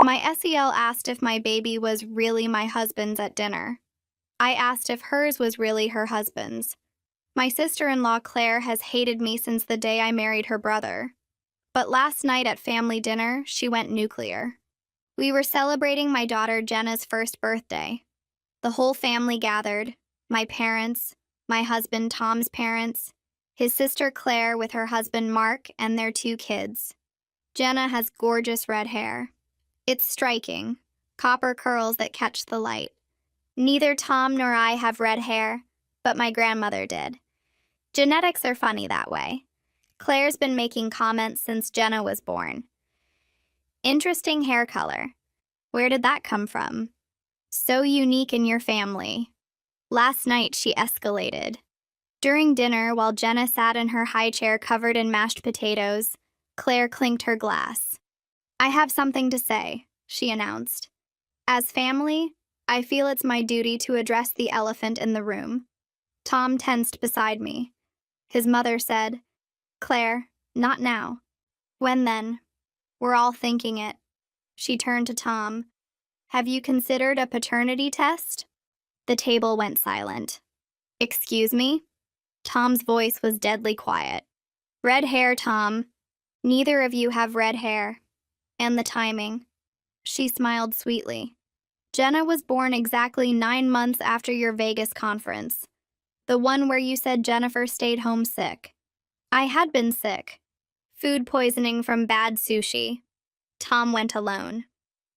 My SEL asked if my baby was really my husband's at dinner. I asked if hers was really her husband's. My sister-in-law Claire has hated me since the day I married her brother. But last night at family dinner, she went nuclear. We were celebrating my daughter Jenna's first birthday. The whole family gathered, my parents, my husband Tom's parents, his sister Claire with her husband Mark and their 2 kids. Jenna has gorgeous red hair. It's striking, copper curls that catch the light. Neither Tom nor I have red hair, but my grandmother did. Genetics are funny that way. Claire's been making comments since Jenna was born. Interesting hair color. Where did that come from? So unique in your family. Last night she escalated. During dinner, while Jenna sat in her high chair covered in mashed potatoes, Claire clinked her glass. I have something to say, she announced. As family, I feel it's my duty to address the elephant in the room. Tom tensed beside me. His mother said, Claire, not now. When then? We're all thinking it. She turned to Tom. Have you considered a paternity test? The table went silent. Excuse me? Tom's voice was deadly quiet. Red hair, Tom. Neither of you have red hair. And the timing. She smiled sweetly. Jenna was born exactly 9 months after your Vegas conference. The one where you said Jennifer stayed home sick. I had been sick. Food poisoning from bad sushi. Tom went alone.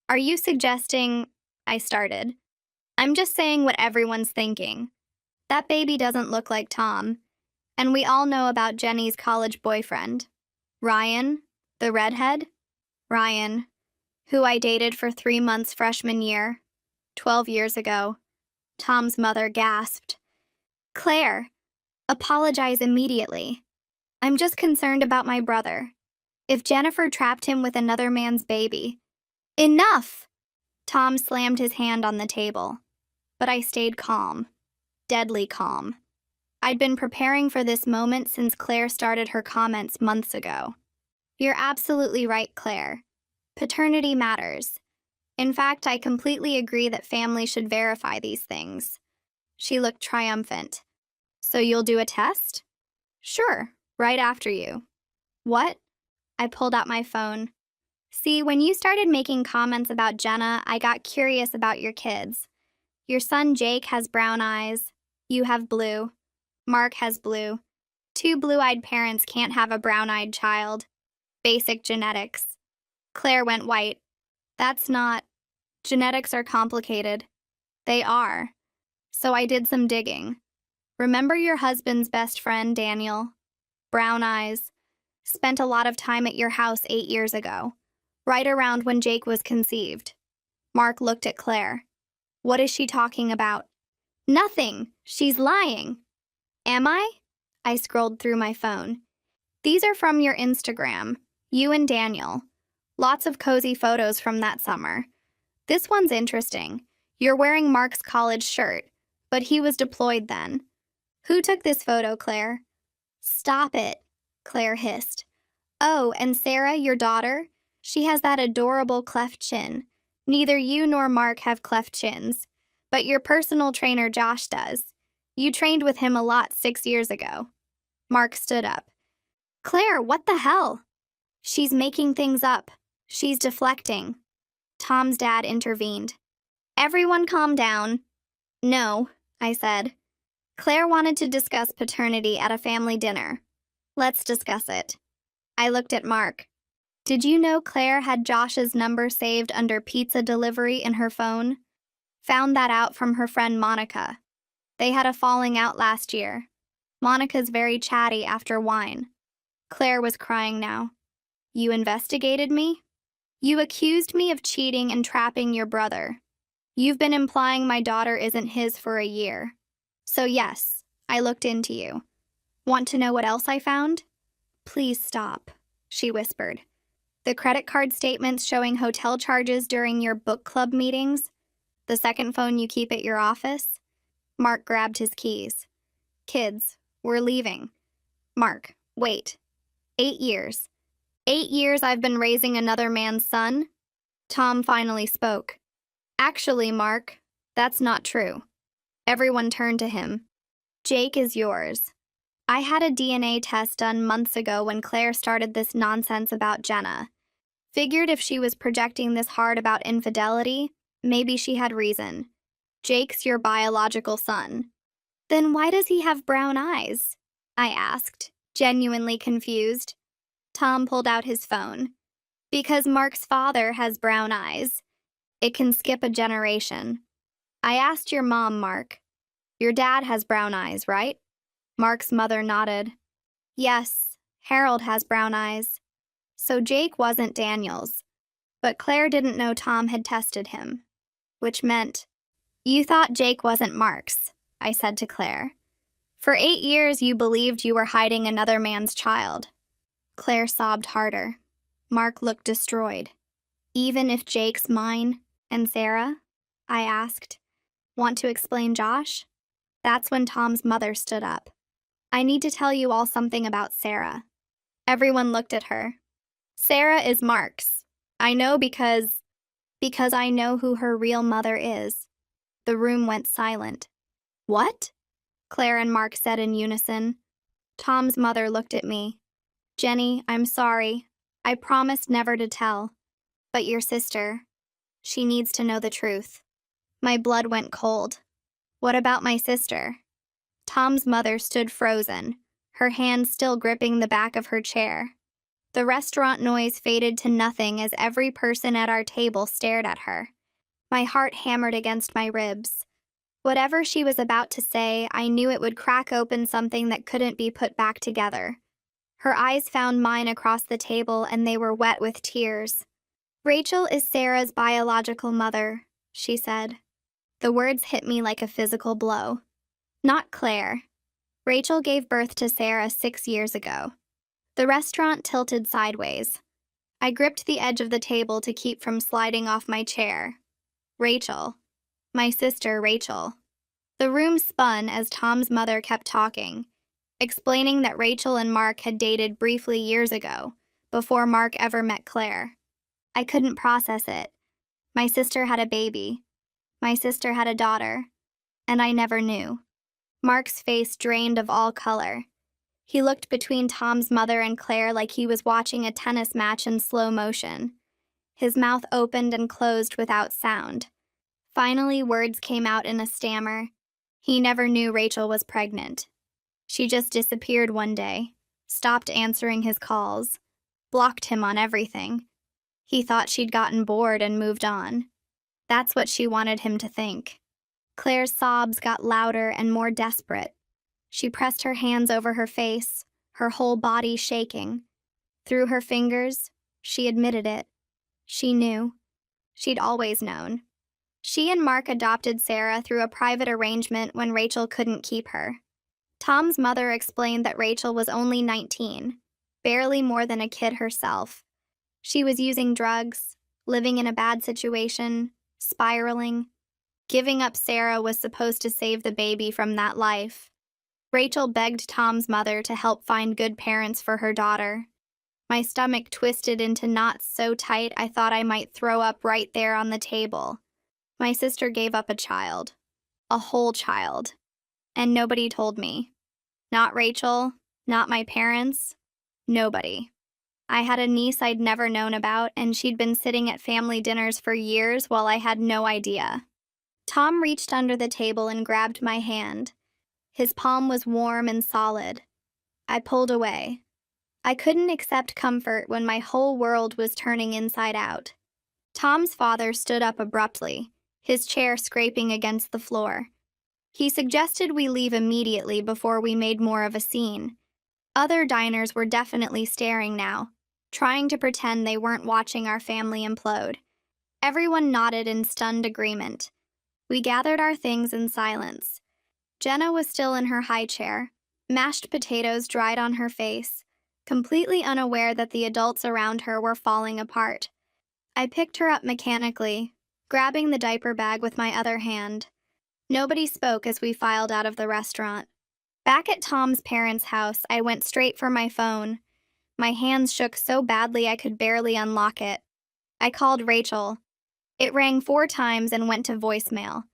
Are you suggesting... I started. I'm just saying what everyone's thinking. That baby doesn't look like Tom. And we all know about Jenny's college boyfriend. Ryan, the redhead? Ryan, who I dated for 3 months freshman year, 12 years ago. Tom's mother gasped. Claire, apologize immediately. I'm just concerned about my brother. If Jennifer trapped him with another man's baby. Enough! Tom slammed his hand on the table. But I stayed calm. Deadly calm. I'd been preparing for this moment since Claire started her comments months ago. You're absolutely right, Claire. Paternity matters. In fact, I completely agree that families should verify these things. She looked triumphant. So you'll do a test? Sure, right after you. What? I pulled out my phone. See, when you started making comments about Jenna, I got curious about your kids. Your son Jake has brown eyes. You have blue. Mark has blue. 2 blue-eyed parents can't have a brown-eyed child. Basic genetics. Claire went white. That's not... Genetics are complicated. They are. So I did some digging. Remember your husband's best friend, Daniel? Brown eyes. Spent a lot of time at your house 8 years ago, right around when Jake was conceived. Mark looked at Claire. What is she talking about? Nothing. She's lying. Am I? I scrolled through my phone. These are from your Instagram. You and Daniel. Lots of cozy photos from that summer. This one's interesting. You're wearing Mark's college shirt, but he was deployed then. Who took this photo, Claire? Stop it, Claire hissed. Oh, and Sarah, your daughter? She has that adorable cleft chin. Neither you nor Mark have cleft chins, but your personal trainer Josh does. You trained with him a lot 6 years ago. Mark stood up. Claire, what the hell? She's making things up. She's deflecting. Tom's dad intervened. Everyone calm down. No, I said. Claire wanted to discuss paternity at a family dinner. Let's discuss it. I looked at Mark. Did you know Claire had Josh's number saved under pizza delivery in her phone? Found that out from her friend Monica. They had a falling out last year. Monica's very chatty after wine. Claire was crying now. You investigated me? You accused me of cheating and trapping your brother. You've been implying my daughter isn't his for a year. So yes, I looked into you. Want to know what else I found? Please stop, she whispered. The credit card statements showing hotel charges during your book club meetings? The second phone you keep at your office? Mark grabbed his keys. Kids, we're leaving. Mark, wait. 8 years. 8 years I've been raising another man's son? Tom finally spoke. Actually, Mark, that's not true. Everyone turned to him. Jake is yours. I had a DNA test done months ago when Claire started this nonsense about Jenna. Figured if she was projecting this hard about infidelity, maybe she had reason. Jake's your biological son. Then why does he have brown eyes? I asked, genuinely confused. Tom pulled out his phone. Because Mark's father has brown eyes. It can skip a generation. I asked your mom, Mark. Your dad has brown eyes, right? Mark's mother nodded. Yes, Harold has brown eyes. So Jake wasn't Daniel's. But Claire didn't know Tom had tested him. Which meant, you thought Jake wasn't Mark's, I said to Claire. For 8 years you believed you were hiding another man's child. Claire sobbed harder. Mark looked destroyed. Even if Jake's mine and Sarah? I asked. Want to explain Josh? That's when Tom's mother stood up. I need to tell you all something about Sarah. Everyone looked at her. Sarah is Mark's. I know because I know who her real mother is. The room went silent. What? Claire and Mark said in unison. Tom's mother looked at me. Jenny, I'm sorry. I promised never to tell. But your sister, she needs to know the truth. My blood went cold. What about my sister? Tom's mother stood frozen, her hand still gripping the back of her chair. The restaurant noise faded to nothing as every person at our table stared at her. My heart hammered against my ribs. Whatever she was about to say, I knew it would crack open something that couldn't be put back together. Her eyes found mine across the table and they were wet with tears. Rachel is Sarah's biological mother, she said. The words hit me like a physical blow. Not Claire. Rachel gave birth to Sarah 6 years ago. The restaurant tilted sideways. I gripped the edge of the table to keep from sliding off my chair. Rachel. My sister, Rachel. The room spun as Tom's mother kept talking, explaining that Rachel and Mark had dated briefly years ago, before Mark ever met Claire. I couldn't process it. My sister had a baby. My sister had a daughter. And I never knew. Mark's face drained of all color. He looked between Tom's mother and Claire like he was watching a tennis match in slow motion. His mouth opened and closed without sound. Finally, words came out in a stammer. He never knew Rachel was pregnant. She just disappeared one day, stopped answering his calls, blocked him on everything. He thought she'd gotten bored and moved on. That's what she wanted him to think. Claire's sobs got louder and more desperate. She pressed her hands over her face, her whole body shaking. Through her fingers, she admitted it. She knew. She'd always known. She and Mark adopted Sarah through a private arrangement when Rachel couldn't keep her. Tom's mother explained that Rachel was only 19, barely more than a kid herself. She was using drugs, living in a bad situation, spiraling. Giving up Sarah was supposed to save the baby from that life. Rachel begged Tom's mother to help find good parents for her daughter. My stomach twisted into knots so tight I thought I might throw up right there on the table. My sister gave up a child. A whole child. And nobody told me. Not Rachel, not my parents, nobody. I had a niece I'd never known about, and she'd been sitting at family dinners for years while I had no idea. Tom reached under the table and grabbed my hand. His palm was warm and solid. I pulled away. I couldn't accept comfort when my whole world was turning inside out. Tom's father stood up abruptly, his chair scraping against the floor. He suggested we leave immediately before we made more of a scene. Other diners were definitely staring now, trying to pretend they weren't watching our family implode. Everyone nodded in stunned agreement. We gathered our things in silence. Jenna was still in her high chair, mashed potatoes dried on her face, completely unaware that the adults around her were falling apart. I picked her up mechanically, grabbing the diaper bag with my other hand. Nobody spoke as we filed out of the restaurant. Back at Tom's parents' house, I went straight for my phone. My hands shook so badly I could barely unlock it. I called Rachel, It rang 4 times and went to voicemail.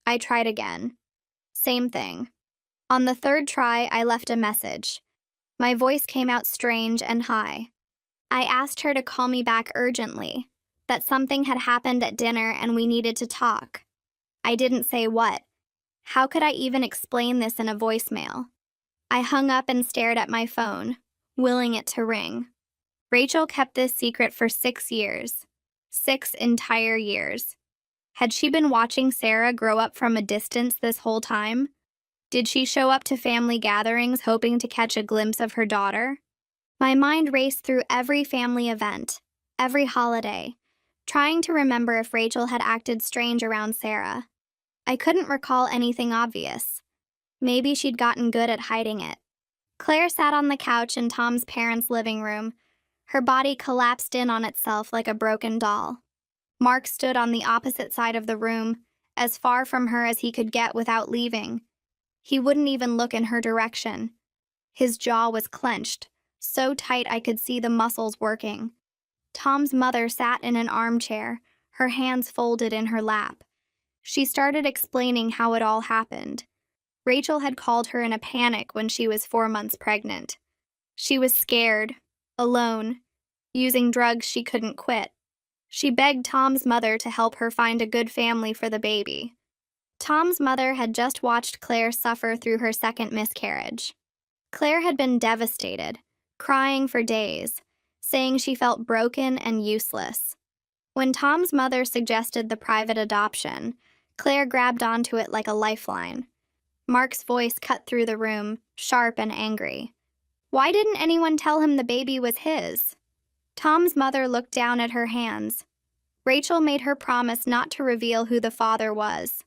I tried again. Same thing. On the third try, I left a message. My voice came out strange and high. I asked her to call me back urgently, that something had happened at dinner and we needed to talk. I didn't say what. How could I even explain this in a voicemail? I hung up and stared at my phone, willing it to ring. Rachel kept this secret for 6 years. 6 entire years. Had she been watching Sarah grow up from a distance this whole time? Did she show up to family gatherings hoping to catch a glimpse of her daughter? My mind raced through every family event, every holiday, trying to remember if Rachel had acted strange around Sarah. I couldn't recall anything obvious. Maybe she'd gotten good at hiding it. Claire sat on the couch in Tom's parents' living room. Her body collapsed in on itself like a broken doll. Mark stood on the opposite side of the room, as far from her as he could get without leaving. He wouldn't even look in her direction. His jaw was clenched, so tight I could see the muscles working. Tom's mother sat in an armchair, her hands folded in her lap. She started explaining how it all happened. Rachel had called her in a panic when she was 4 months pregnant. She was scared, alone, using drugs she couldn't quit. She begged Tom's mother to help her find a good family for the baby. Tom's mother had just watched Claire suffer through her second miscarriage. Claire had been devastated, crying for days, saying she felt broken and useless. When Tom's mother suggested the private adoption, Claire grabbed onto it like a lifeline. Mark's voice cut through the room, sharp and angry. Why didn't anyone tell him the baby was his? Tom's mother looked down at her hands. Rachel made her promise not to reveal who the father was.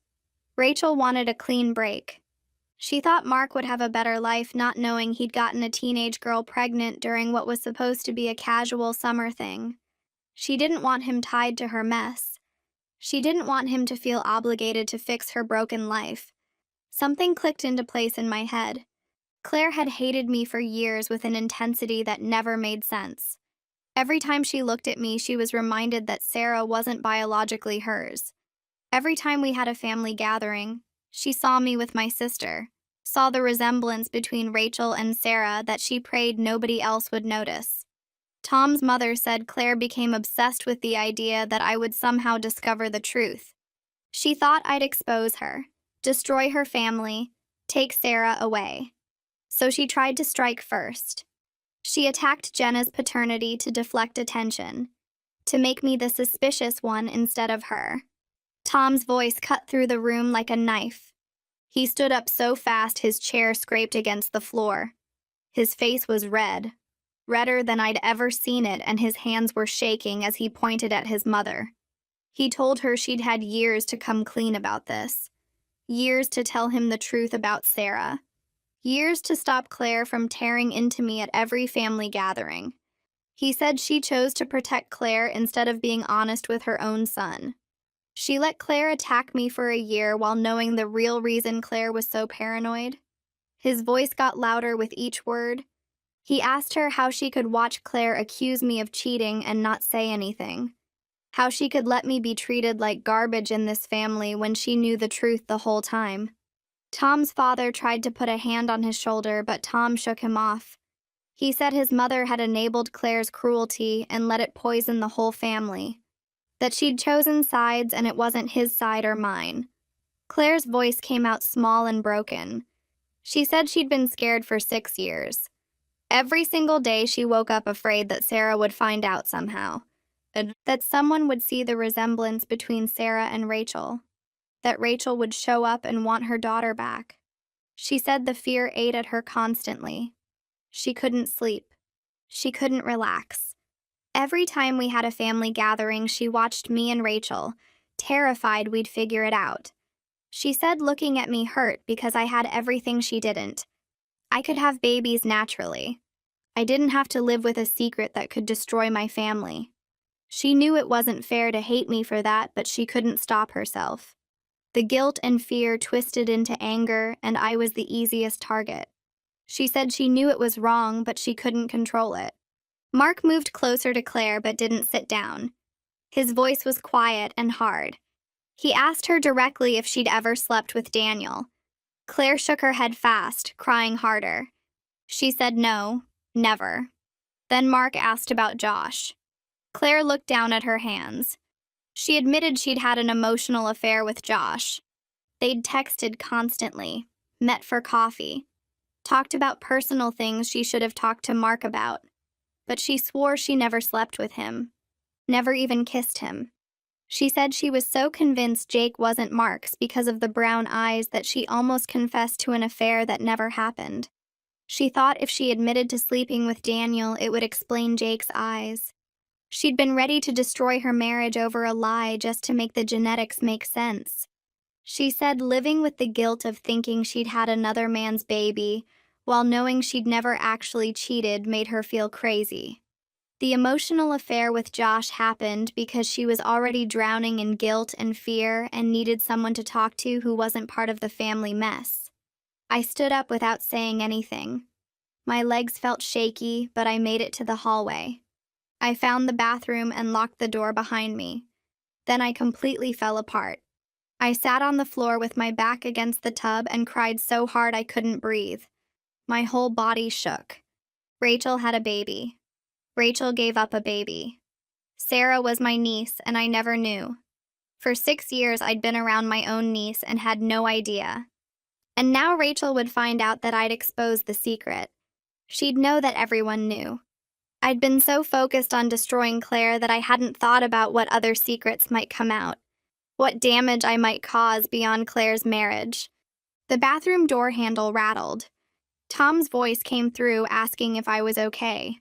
Rachel wanted a clean break. She thought Mark would have a better life not knowing he'd gotten a teenage girl pregnant during what was supposed to be a casual summer thing. She didn't want him tied to her mess. She didn't want him to feel obligated to fix her broken life. Something clicked into place in my head. Claire had hated me for years with an intensity that never made sense. Every time she looked at me, she was reminded that Sarah wasn't biologically hers. Every time we had a family gathering, she saw me with my sister, saw the resemblance between Rachel and Sarah that she prayed nobody else would notice. Tom's mother said Claire became obsessed with the idea that I would somehow discover the truth. She thought I'd expose her, destroy her family, take Sarah away. So she tried to strike first. She attacked Jenna's paternity to deflect attention, to make me the suspicious one instead of her. Tom's voice cut through the room like a knife. He stood up so fast his chair scraped against the floor. His face was red, redder than I'd ever seen it, and his hands were shaking as he pointed at his mother. He told her she'd had years to come clean about this. Years to tell him the truth about Sarah. Years to stop Claire from tearing into me at every family gathering. He said she chose to protect Claire instead of being honest with her own son. She let Claire attack me for a year while knowing the real reason Claire was so paranoid. His voice got louder with each word. He asked her how she could watch Claire accuse me of cheating and not say anything. How she could let me be treated like garbage in this family when she knew the truth the whole time. Tom's father tried to put a hand on his shoulder, but Tom shook him off. He said his mother had enabled Claire's cruelty and let it poison the whole family. That she'd chosen sides and it wasn't his side or mine. Claire's voice came out small and broken. She said she'd been scared for 6 years. Every single day she woke up afraid that Sarah would find out somehow. That someone would see the resemblance between Sarah and Rachel. That Rachel would show up and want her daughter back. She said the fear ate at her constantly. She couldn't sleep. She couldn't relax. Every time we had a family gathering, she watched me and Rachel, terrified we'd figure it out. She said looking at me hurt because I had everything she didn't. I could have babies naturally. I didn't have to live with a secret that could destroy my family. She knew it wasn't fair to hate me for that, but she couldn't stop herself. The guilt and fear twisted into anger, and I was the easiest target. She said she knew it was wrong, but she couldn't control it. Mark moved closer to Claire but didn't sit down. His voice was quiet and hard. He asked her directly if she'd ever slept with Daniel. Claire shook her head fast, crying harder. She said no, never. Then Mark asked about Josh. Claire looked down at her hands. She admitted she'd had an emotional affair with Josh. They'd texted constantly, met for coffee, talked about personal things she should have talked to Mark about. But she swore she never slept with him, never even kissed him. She said she was so convinced Jake wasn't Mark's because of the brown eyes that she almost confessed to an affair that never happened. She thought if she admitted to sleeping with Daniel, it would explain Jake's eyes. She'd been ready to destroy her marriage over a lie just to make the genetics make sense. She said living with the guilt of thinking she'd had another man's baby, while knowing she'd never actually cheated, made her feel crazy. The emotional affair with Josh happened because she was already drowning in guilt and fear and needed someone to talk to who wasn't part of the family mess. I stood up without saying anything. My legs felt shaky, but I made it to the hallway. I found the bathroom and locked the door behind me. Then I completely fell apart. I sat on the floor with my back against the tub and cried so hard I couldn't breathe. My whole body shook. Rachel had a baby. Rachel gave up a baby. Sarah was my niece, and I never knew. For 6 years, I'd been around my own niece and had no idea. And now Rachel would find out that I'd exposed the secret. She'd know that everyone knew. I'd been so focused on destroying Claire that I hadn't thought about what other secrets might come out, what damage I might cause beyond Claire's marriage. The bathroom door handle rattled. Tom's voice came through asking if I was okay.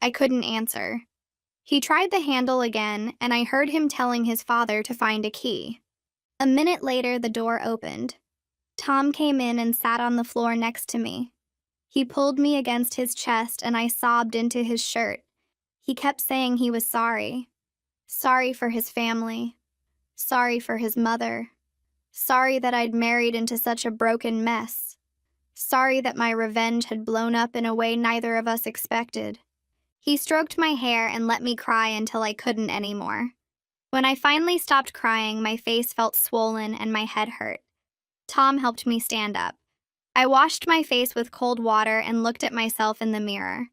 I couldn't answer. He tried the handle again, and I heard him telling his father to find a key. A minute later, the door opened. Tom came in and sat on the floor next to me. He pulled me against his chest, and I sobbed into his shirt. He kept saying he was sorry. Sorry for his family. Sorry for his mother. Sorry that I'd married into such a broken mess. Sorry that my revenge had blown up in a way neither of us expected. He stroked my hair and let me cry until I couldn't anymore. When I finally stopped crying, my face felt swollen and my head hurt. Tom helped me stand up. I washed my face with cold water and looked at myself in the mirror.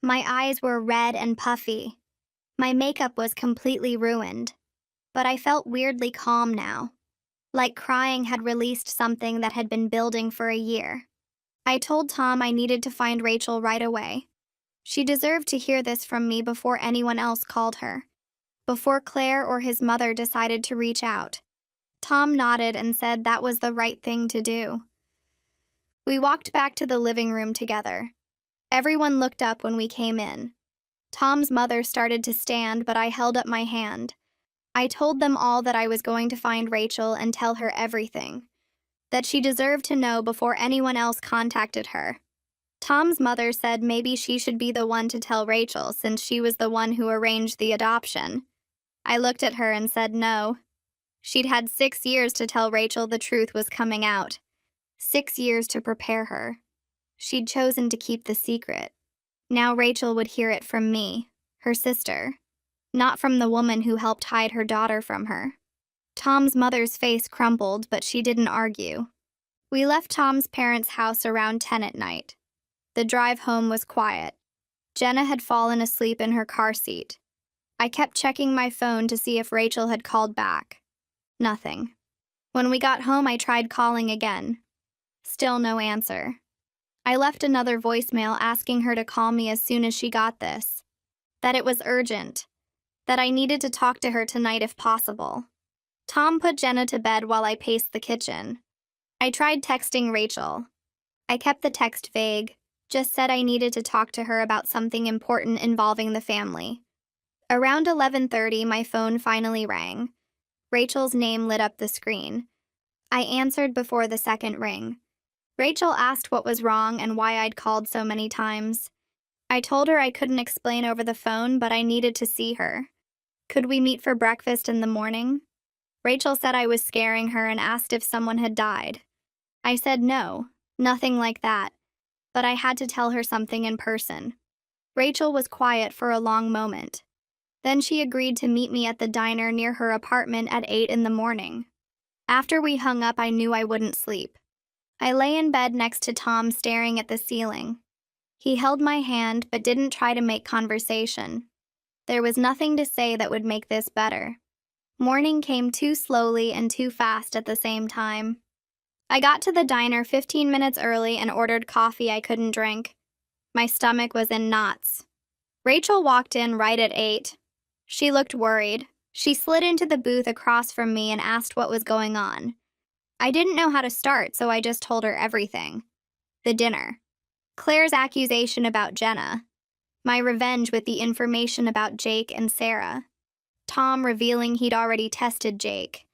My eyes were red and puffy. My makeup was completely ruined. But I felt weirdly calm now, like crying had released something that had been building for a year. I told Tom I needed to find Rachel right away. She deserved to hear this from me before anyone else called her, before Claire or his mother decided to reach out. Tom nodded and said that was the right thing to do. We walked back to the living room together. Everyone looked up when we came in. Tom's mother started to stand, but I held up my hand. I told them all that I was going to find Rachel and tell her everything, that she deserved to know before anyone else contacted her. Tom's mother said maybe she should be the one to tell Rachel since she was the one who arranged the adoption. I looked at her and said no. She'd had 6 years to tell Rachel the truth was coming out. 6 years to prepare her. She'd chosen to keep the secret. Now Rachel would hear it from me, her sister, not from the woman who helped hide her daughter from her. Tom's mother's face crumpled, but she didn't argue. We left Tom's parents' house around 10 at night. The drive home was quiet. Jenna had fallen asleep in her car seat. I kept checking my phone to see if Rachel had called back. Nothing. When we got home, I tried calling again. Still no answer. I left another voicemail asking her to call me as soon as she got this. That it was urgent. That I needed to talk to her tonight if possible. Tom put Jenna to bed while I paced the kitchen. I tried texting Rachel. I kept the text vague, just said I needed to talk to her about something important involving the family. Around 11:30, my phone finally rang. Rachel's name lit up the screen. I answered before the second ring. Rachel asked what was wrong and why I'd called so many times. I told her I couldn't explain over the phone, but I needed to see her. Could we meet for breakfast in the morning? Rachel said I was scaring her and asked if someone had died. I said no, nothing like that, but I had to tell her something in person. Rachel was quiet for a long moment. Then she agreed to meet me at the diner near her apartment at 8 in the morning. After we hung up, I knew I wouldn't sleep. I lay in bed next to Tom, staring at the ceiling. He held my hand but didn't try to make conversation. There was nothing to say that would make this better. Morning came too slowly and too fast at the same time. I got to the diner 15 minutes early and ordered coffee I couldn't drink. My stomach was in knots. Rachel walked in right at 8. She looked worried. She slid into the booth across from me and asked what was going on. I didn't know how to start, so I just told her everything. The dinner. Claire's accusation about Jenna. My revenge with the information about Jake and Sarah. Tom revealing he'd already tested Jake.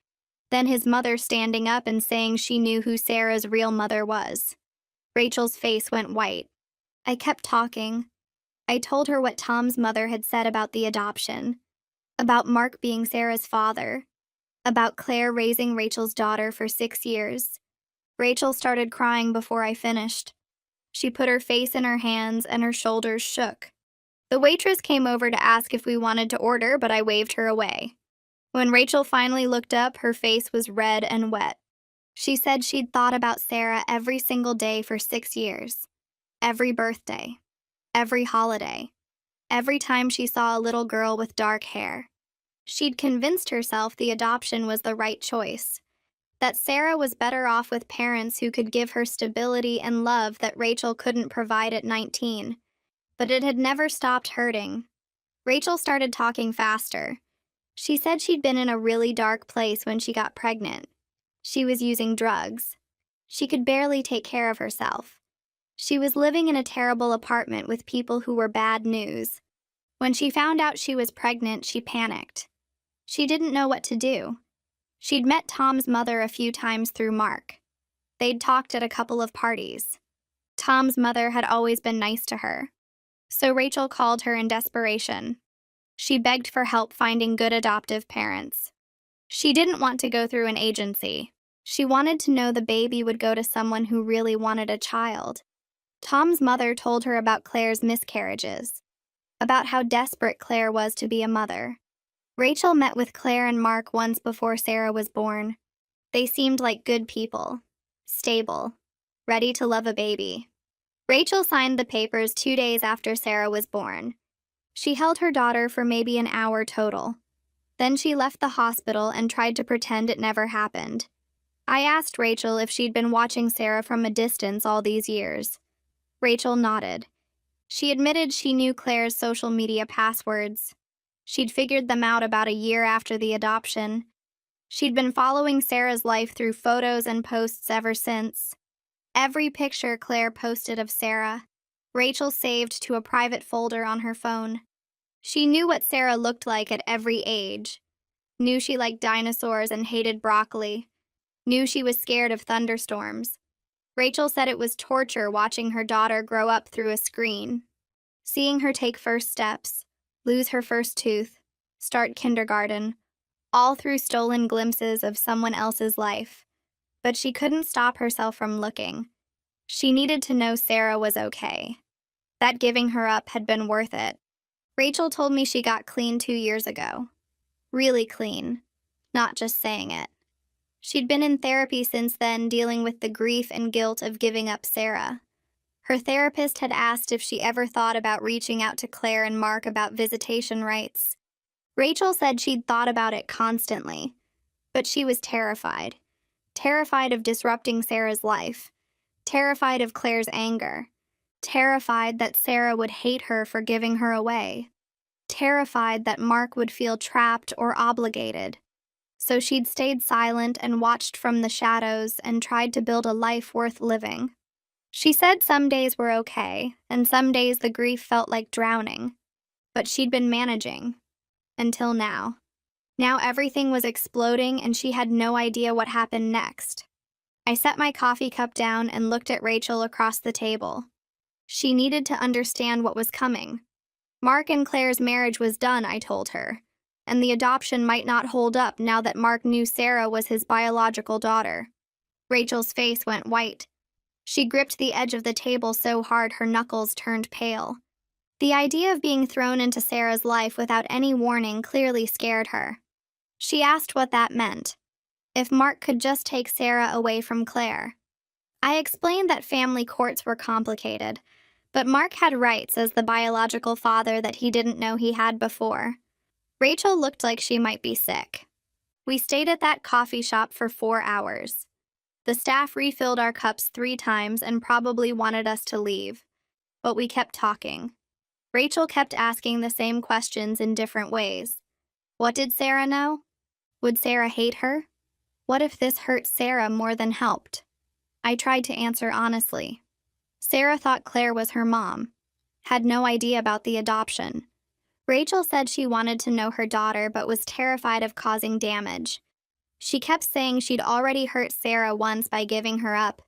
Then his mother standing up and saying she knew who Sarah's real mother was. Rachel's face went white. I kept talking. I told her what Tom's mother had said about the adoption, about Mark being Sarah's father, about Claire raising Rachel's daughter for 6 years. Rachel started crying before I finished. She put her face in her hands and her shoulders shook. The waitress came over to ask if we wanted to order, but I waved her away. When Rachel finally looked up, her face was red and wet. She said she'd thought about Sarah every single day for 6 years. Every birthday. Every holiday. Every time she saw a little girl with dark hair. She'd convinced herself the adoption was the right choice. That Sarah was better off with parents who could give her stability and love that Rachel couldn't provide at 19. But it had never stopped hurting. Rachel started talking faster. She said she'd been in a really dark place when she got pregnant. She was using drugs. She could barely take care of herself. She was living in a terrible apartment with people who were bad news. When she found out she was pregnant, she panicked. She didn't know what to do. She'd met Tom's mother a few times through Mark. They'd talked at a couple of parties. Tom's mother had always been nice to her. So Rachel called her in desperation. She begged for help finding good adoptive parents. She didn't want to go through an agency. She wanted to know the baby would go to someone who really wanted a child. Tom's mother told her about Claire's miscarriages, about how desperate Claire was to be a mother. Rachel met with Claire and Mark once before Sarah was born. They seemed like good people, stable, ready to love a baby. Rachel signed the papers 2 days after Sarah was born. She held her daughter for maybe an hour total. Then she left the hospital and tried to pretend it never happened. I asked Rachel if she'd been watching Sarah from a distance all these years. Rachel nodded. She admitted she knew Claire's social media passwords. She'd figured them out about a year after the adoption. She'd been following Sarah's life through photos and posts ever since. Every picture Claire posted of Sarah, Rachel saved to a private folder on her phone. She knew what Sarah looked like at every age. Knew she liked dinosaurs and hated broccoli. Knew she was scared of thunderstorms. Rachel said it was torture watching her daughter grow up through a screen. Seeing her take first steps, lose her first tooth, start kindergarten, all through stolen glimpses of someone else's life. But she couldn't stop herself from looking. She needed to know Sarah was okay. That giving her up had been worth it. Rachel told me she got clean 2 years ago. Really clean, not just saying it. She'd been in therapy since then, dealing with the grief and guilt of giving up Sarah. Her therapist had asked if she ever thought about reaching out to Claire and Mark about visitation rights. Rachel said she'd thought about it constantly, but she was terrified. Terrified of disrupting Sarah's life. Terrified of Claire's anger. Terrified that Sarah would hate her for giving her away. Terrified that Mark would feel trapped or obligated. So she'd stayed silent and watched from the shadows and tried to build a life worth living. She said some days were okay, and some days the grief felt like drowning. But she'd been managing. Until now. Now everything was exploding and she had no idea what happened next. I set my coffee cup down and looked at Rachel across the table. She needed to understand what was coming. Mark and Claire's marriage was done, I told her, and the adoption might not hold up now that Mark knew Sarah was his biological daughter. Rachel's face went white. She gripped the edge of the table so hard her knuckles turned pale. The idea of being thrown into Sarah's life without any warning clearly scared her. She asked what that meant. If Mark could just take Sarah away from Claire. I explained that family courts were complicated, but Mark had rights as the biological father that he didn't know he had before. Rachel looked like she might be sick. We stayed at that coffee shop for 4 hours. The staff refilled our cups 3 times and probably wanted us to leave, but we kept talking. Rachel kept asking the same questions in different ways. What did Sarah know? Would Sarah hate her? What if this hurt Sarah more than helped? I tried to answer honestly. Sarah thought Claire was her mom, had no idea about the adoption. Rachel said she wanted to know her daughter but was terrified of causing damage. She kept saying she'd already hurt Sarah once by giving her up,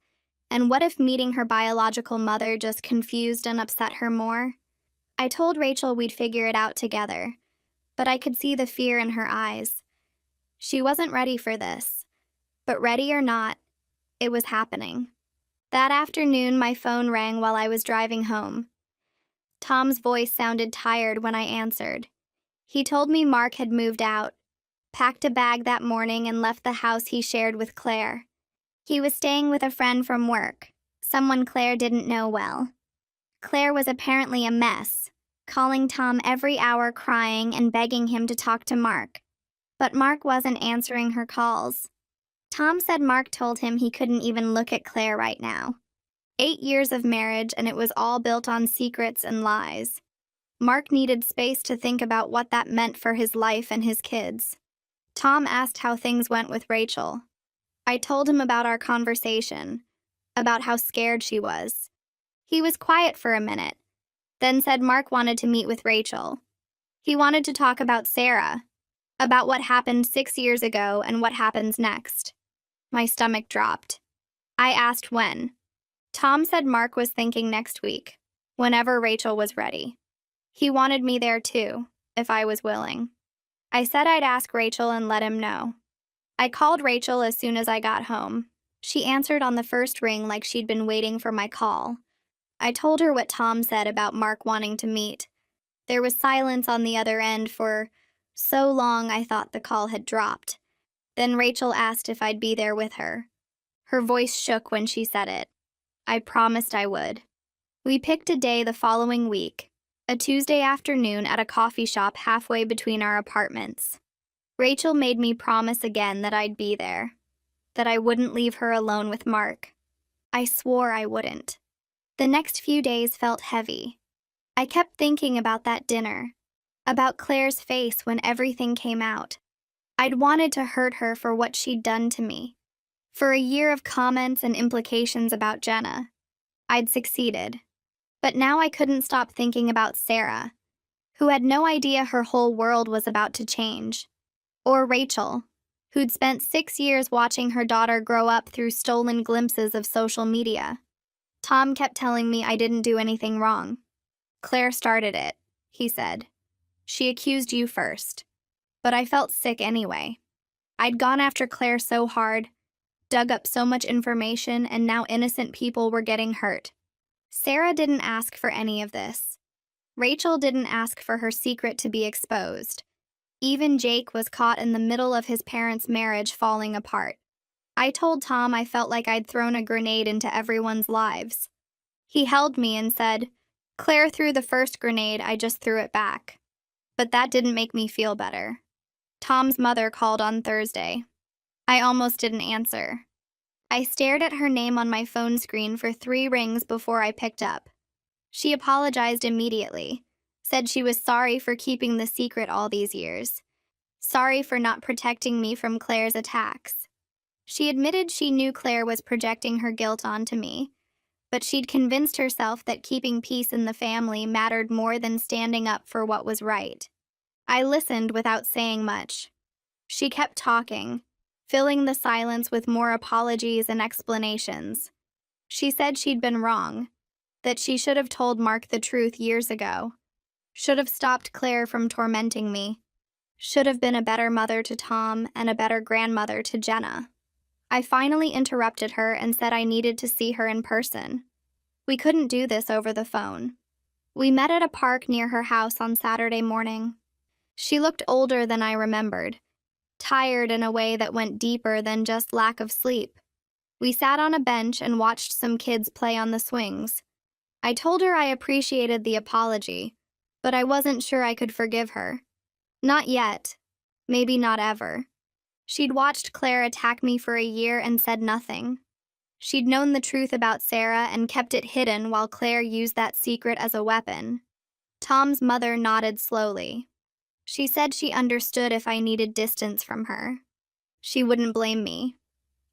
and what if meeting her biological mother just confused and upset her more? I told Rachel we'd figure it out together, but I could see the fear in her eyes. She wasn't ready for this, but ready or not, it was happening. That afternoon, my phone rang while I was driving home. Tom's voice sounded tired when I answered. He told me Mark had moved out, packed a bag that morning and left the house he shared with Claire. He was staying with a friend from work, someone Claire didn't know well. Claire was apparently a mess, calling Tom every hour crying and begging him to talk to Mark. But Mark wasn't answering her calls. Tom said Mark told him he couldn't even look at Claire right now. 8 years of marriage, and it was all built on secrets and lies. Mark needed space to think about what that meant for his life and his kids. Tom asked how things went with Rachel. I told him about our conversation, about how scared she was. He was quiet for a minute, then said Mark wanted to meet with Rachel. He wanted to talk about Sarah, about what happened 6 years ago and what happens next. My stomach dropped. I asked when. Tom said Mark was thinking next week, whenever Rachel was ready. He wanted me there too, if I was willing. I said I'd ask Rachel and let him know. I called Rachel as soon as I got home. She answered on the first ring like she'd been waiting for my call. I told her what Tom said about Mark wanting to meet. There was silence on the other end for so long I thought the call had dropped. Then Rachel asked if I'd be there with her. Her voice shook when she said it. I promised I would. We picked a day the following week, a Tuesday afternoon at a coffee shop halfway between our apartments. Rachel made me promise again that I'd be there, that I wouldn't leave her alone with Mark. I swore I wouldn't. The next few days felt heavy. I kept thinking about that dinner, about Claire's face when everything came out. I'd wanted to hurt her for what she'd done to me. For a year of comments and implications about Jenna, I'd succeeded. But now I couldn't stop thinking about Sarah, who had no idea her whole world was about to change. Or Rachel, who'd spent 6 years watching her daughter grow up through stolen glimpses of social media. Tom kept telling me I didn't do anything wrong. Claire started it, he said. She accused you first. But I felt sick anyway. I'd gone after Claire so hard, dug up so much information, and now innocent people were getting hurt. Sarah didn't ask for any of this. Rachel didn't ask for her secret to be exposed. Even Jake was caught in the middle of his parents' marriage falling apart. I told Tom I felt like I'd thrown a grenade into everyone's lives. He held me and said, Claire threw the first grenade, I just threw it back. But that didn't make me feel better. Tom's mother called on Thursday. I almost didn't answer. I stared at her name on my phone screen for 3 rings before I picked up. She apologized immediately, said she was sorry for keeping the secret all these years, sorry for not protecting me from Claire's attacks. She admitted she knew Claire was projecting her guilt onto me, but she'd convinced herself that keeping peace in the family mattered more than standing up for what was right. I listened without saying much. She kept talking, filling the silence with more apologies and explanations. She said she'd been wrong, that she should have told Mark the truth years ago, should have stopped Claire from tormenting me, should have been a better mother to Tom and a better grandmother to Jenna. I finally interrupted her and said I needed to see her in person. We couldn't do this over the phone. We met at a park near her house on Saturday morning. She looked older than I remembered, tired in a way that went deeper than just lack of sleep. We sat on a bench and watched some kids play on the swings. I told her I appreciated the apology, but I wasn't sure I could forgive her. Not yet. Maybe not ever. She'd watched Claire attack me for a year and said nothing. She'd known the truth about Sarah and kept it hidden while Claire used that secret as a weapon. Tom's mother nodded slowly. She said she understood if I needed distance from her. She wouldn't blame me.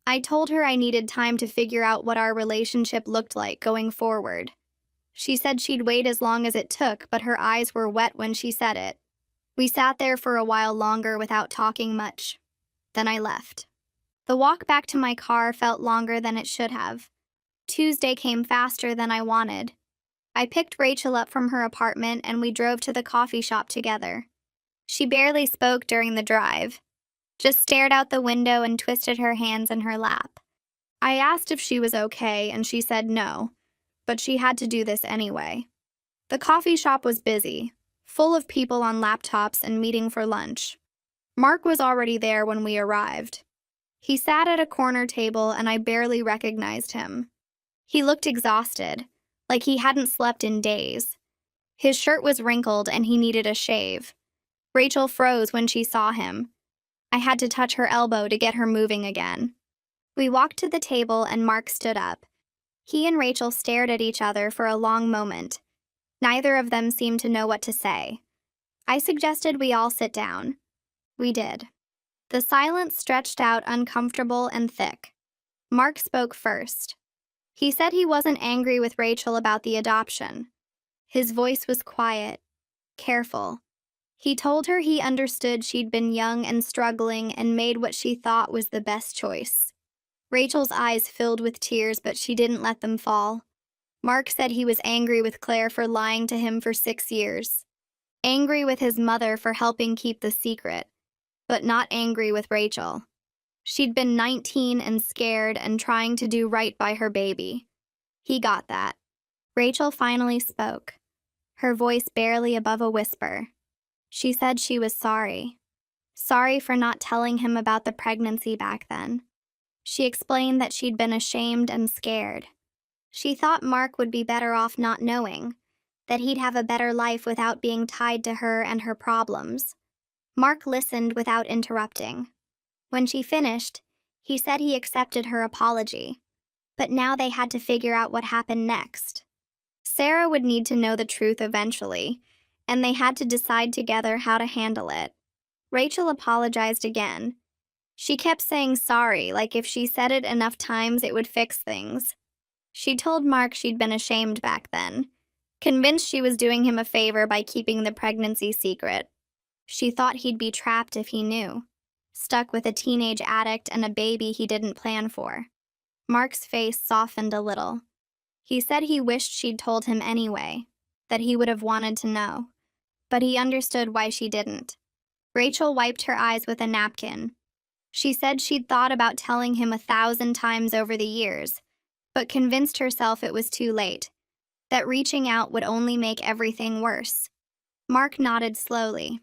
I told her I needed time to figure out what our relationship looked like going forward. She said she'd wait as long as it took, but her eyes were wet when she said it. We sat there for a while longer without talking much. Then I left. The walk back to my car felt longer than it should have. Tuesday came faster than I wanted. I picked Rachel up from her apartment and we drove to the coffee shop together. She barely spoke during the drive, just stared out the window and twisted her hands in her lap. I asked if she was okay and she said no, but she had to do this anyway. The coffee shop was busy, full of people on laptops and meeting for lunch. Mark was already there when we arrived. He sat at a corner table and I barely recognized him. He looked exhausted, like he hadn't slept in days. His shirt was wrinkled and he needed a shave. Rachel froze when she saw him. I had to touch her elbow to get her moving again. We walked to the table and Mark stood up. He and Rachel stared at each other for a long moment. Neither of them seemed to know what to say. I suggested we all sit down. We did. The silence stretched out uncomfortable and thick. Mark spoke first. He said he wasn't angry with Rachel about the adoption. His voice was quiet, careful. He told her he understood she'd been young and struggling and made what she thought was the best choice. Rachel's eyes filled with tears, but she didn't let them fall. Mark said he was angry with Claire for lying to him for 6 years. Angry with his mother for helping keep the secret, but not angry with Rachel. She'd been 19 and scared and trying to do right by her baby. He got that. Rachel finally spoke, her voice barely above a whisper. She said she was sorry. Sorry for not telling him about the pregnancy back then. She explained that she'd been ashamed and scared. She thought Mark would be better off not knowing, that he'd have a better life without being tied to her and her problems. Mark listened without interrupting. When she finished, he said he accepted her apology, but now they had to figure out what happened next. Sarah would need to know the truth eventually, and they had to decide together how to handle it. Rachel apologized again. She kept saying sorry, like if she said it enough times it would fix things. She told Mark she'd been ashamed back then, convinced she was doing him a favor by keeping the pregnancy secret. She thought he'd be trapped if he knew, stuck with a teenage addict and a baby he didn't plan for. Mark's face softened a little. He said he wished she'd told him anyway, that he would have wanted to know, but he understood why she didn't. Rachel wiped her eyes with a napkin. She said she'd thought about telling him 1,000 times over the years, but convinced herself it was too late, that reaching out would only make everything worse. Mark nodded slowly.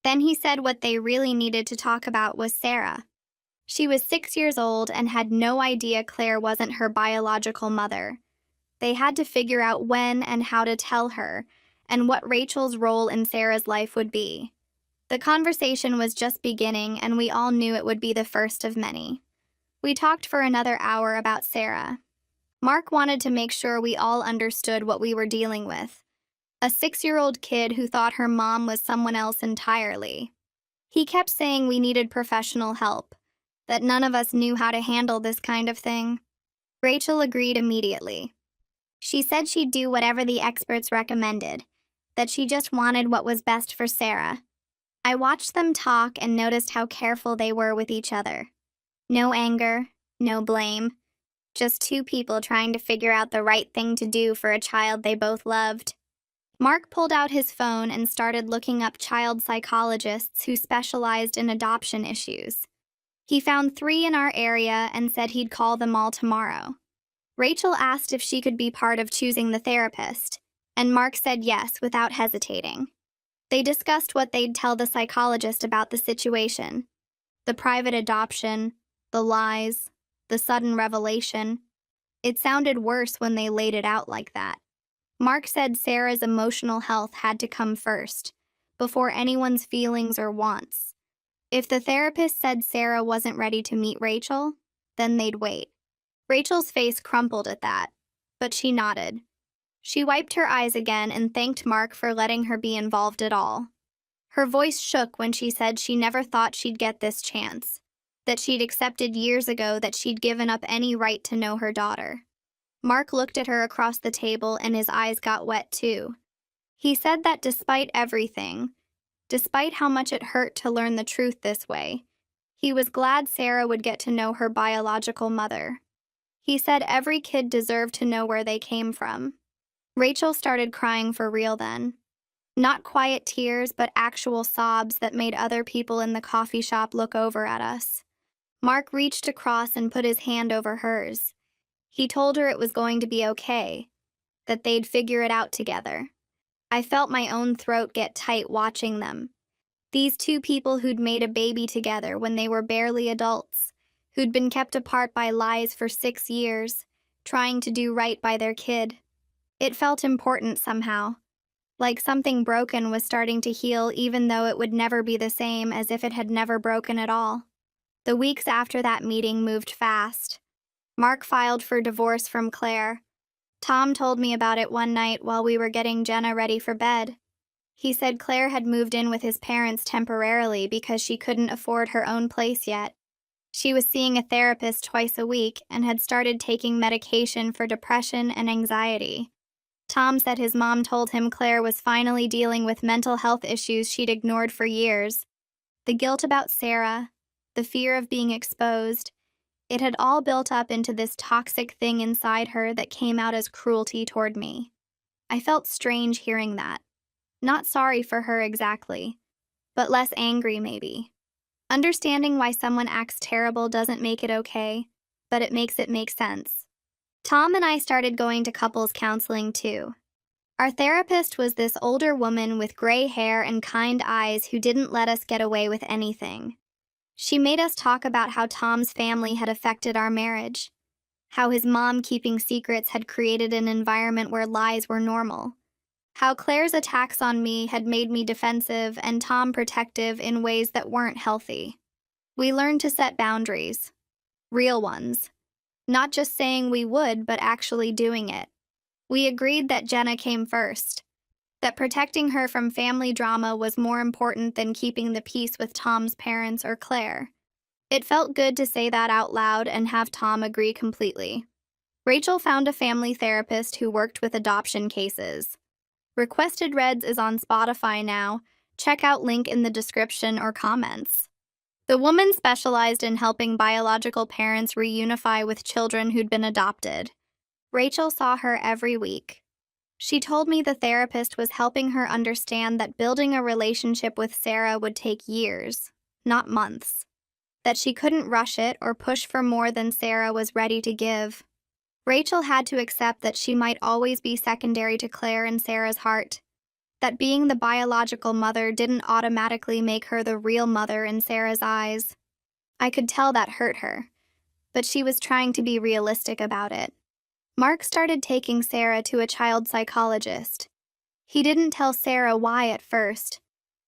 Then he said what they really needed to talk about was Sarah. She was 6 years old and had no idea Claire wasn't her biological mother. They had to figure out when and how to tell her, and what Rachel's role in Sarah's life would be. The conversation was just beginning, and we all knew it would be the first of many. We talked for another hour about Sarah. Mark wanted to make sure we all understood what we were dealing with. A 6-year-old kid who thought her mom was someone else entirely. He kept saying we needed professional help, that none of us knew how to handle this kind of thing. Rachel agreed immediately. She said she'd do whatever the experts recommended, that she just wanted what was best for Sarah. I watched them talk and noticed how careful they were with each other. No anger, no blame, just two people trying to figure out the right thing to do for a child they both loved. Mark pulled out his phone and started looking up child psychologists who specialized in adoption issues. He found 3 in our area and said he'd call them all tomorrow. Rachel asked if she could be part of choosing the therapist. and Mark said yes without hesitating. They discussed what they'd tell the psychologist about the situation: the private adoption, the lies, the sudden revelation. It sounded worse when they laid it out like that. Mark said Sarah's emotional health had to come first, before anyone's feelings or wants. If the therapist said Sarah wasn't ready to meet Rachel, then they'd wait. Rachel's face crumpled at that, but she nodded. She wiped her eyes again and thanked Mark for letting her be involved at all. Her voice shook when she said she never thought she'd get this chance, that she'd accepted years ago that she'd given up any right to know her daughter. Mark looked at her across the table and his eyes got wet too. He said that despite everything, despite how much it hurt to learn the truth this way, he was glad Sarah would get to know her biological mother. He said every kid deserved to know where they came from. Rachel started crying for real then. Not quiet tears, but actual sobs that made other people in the coffee shop look over at us. Mark reached across and put his hand over hers. He told her it was going to be okay, that they'd figure it out together. I felt my own throat get tight watching them. These two people who'd made a baby together when they were barely adults, who'd been kept apart by lies for 6 years, trying to do right by their kid. It felt important somehow, like something broken was starting to heal even though it would never be the same as if it had never broken at all. The weeks after that meeting moved fast. Mark filed for divorce from Claire. Tom told me about it one night while we were getting Jenna ready for bed. He said Claire had moved in with his parents temporarily because she couldn't afford her own place yet. She was seeing a therapist twice a week and had started taking medication for depression and anxiety. Tom said his mom told him Claire was finally dealing with mental health issues she'd ignored for years. The guilt about Sarah, the fear of being exposed, it had all built up into this toxic thing inside her that came out as cruelty toward me. I felt strange hearing that. Not sorry for her exactly, but less angry maybe. Understanding why someone acts terrible doesn't make it okay, but it makes it make sense. Tom and I started going to couples counseling too. Our therapist was this older woman with gray hair and kind eyes who didn't let us get away with anything. She made us talk about how Tom's family had affected our marriage, how his mom keeping secrets had created an environment where lies were normal, how Claire's attacks on me had made me defensive and Tom protective in ways that weren't healthy. We learned to set boundaries, real ones, not just saying we would, but actually doing it. We agreed that Jenna came first, that protecting her from family drama was more important than keeping the peace with Tom's parents or Claire. It felt good to say that out loud and have Tom agree completely. Rachel found a family therapist who worked with adoption cases. Requested Reds is on Spotify now. Check out link in the description or comments. The woman specialized in helping biological parents reunify with children who'd been adopted. Rachel saw her every week. She told me the therapist was helping her understand that building a relationship with Sarah would take years, not months. That she couldn't rush it or push for more than Sarah was ready to give. Rachel had to accept that she might always be secondary to Claire in Sarah's heart. That being the biological mother didn't automatically make her the real mother in Sarah's eyes. I could tell that hurt her, but she was trying to be realistic about it. Mark started taking Sarah to a child psychologist. He didn't tell Sarah why at first,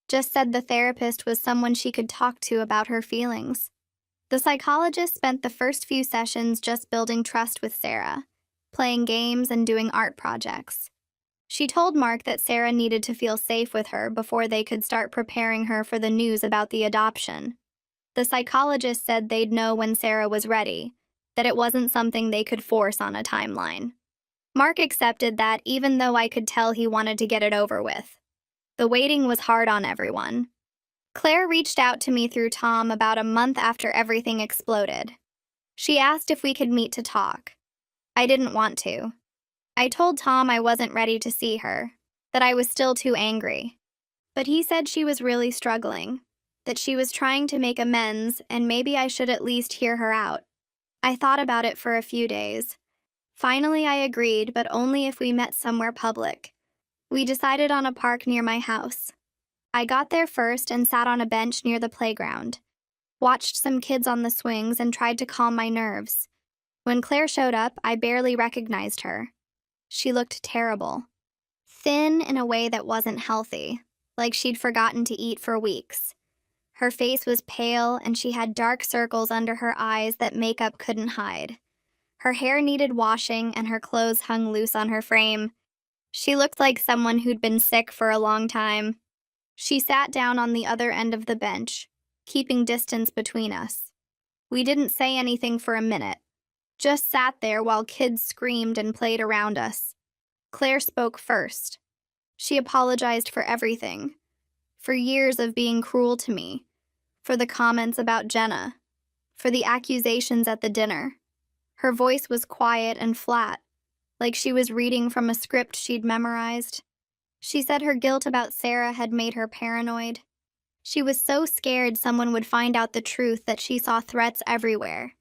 just said the therapist was someone she could talk to about her feelings. The psychologist spent the first few sessions just building trust with Sarah, playing games and doing art projects. She told Mark that Sarah needed to feel safe with her before they could start preparing her for the news about the adoption. The psychologist said they'd know when Sarah was ready, that it wasn't something they could force on a timeline. Mark accepted that even though I could tell he wanted to get it over with. The waiting was hard on everyone. Claire reached out to me through Tom about a month after everything exploded. She asked if we could meet to talk. I didn't want to. I told Tom I wasn't ready to see her, that I was still too angry. But he said she was really struggling, that she was trying to make amends and maybe I should at least hear her out. I thought about it for a few days. Finally, I agreed, but only if we met somewhere public, We decided on a park near my house. I got there first and sat on a bench near the playground, watched some kids on the swings, and tried to calm my nerves. When Claire showed up, I barely recognized her. She looked terrible. Thin in a way that wasn't healthy, like she'd forgotten to eat for weeks. Her face was pale, and she had dark circles under her eyes that makeup couldn't hide. Her hair needed washing, and her clothes hung loose on her frame. She looked like someone who'd been sick for a long time. She sat down on the other end of the bench, keeping distance between us. We didn't say anything for a minute, just sat there while kids screamed and played around us. Claire spoke first. She apologized for everything, for years of being cruel to me, for the comments about Jenna, for the accusations at the dinner. Her voice was quiet and flat, like she was reading from a script she'd memorized. She said her guilt about Sarah had made her paranoid. She was so scared someone would find out the truth that she saw threats everywhere.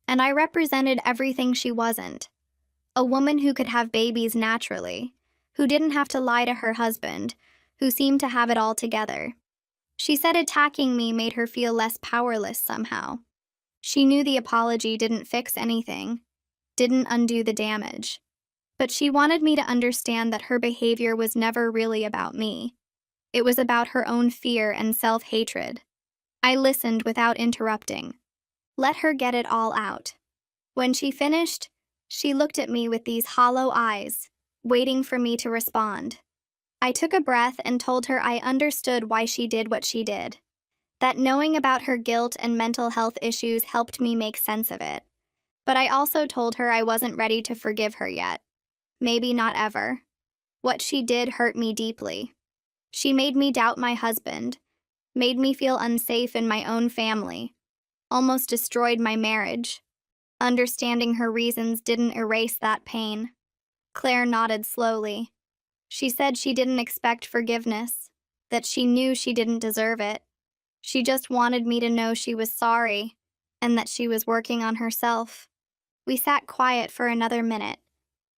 And I represented everything she wasn't. A woman who could have babies naturally, who didn't have to lie to her husband, who seemed to have it all together. She said attacking me made her feel less powerless somehow. She knew the apology didn't fix anything, didn't undo the damage. But she wanted me to understand that her behavior was never really about me. It was about her own fear and self-hatred. I listened without interrupting. Let her get it all out. When she finished, she looked at me with these hollow eyes, waiting for me to respond. I took a breath and told her I understood why she did what she did. That knowing about her guilt and mental health issues helped me make sense of it. But I also told her I wasn't ready to forgive her yet. Maybe not ever. What she did hurt me deeply. She made me doubt my husband, made me feel unsafe in my own family, almost destroyed my marriage. Understanding her reasons didn't erase that pain. Claire nodded slowly. She said she didn't expect forgiveness, that she knew she didn't deserve it. She just wanted me to know she was sorry, and that she was working on herself. We sat quiet for another minute.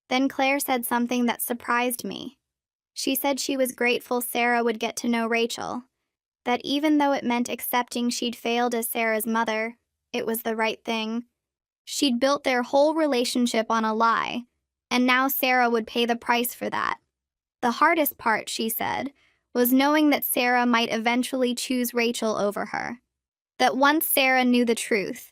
Then Claire said something that surprised me. She said she was grateful Sarah would get to know Rachel, that even though it meant accepting she'd failed as Sarah's mother, it was the right thing. She'd built their whole relationship on a lie, and now Sarah would pay the price for that. The hardest part, she said, was knowing that Sarah might eventually choose Rachel over her. That once Sarah knew the truth,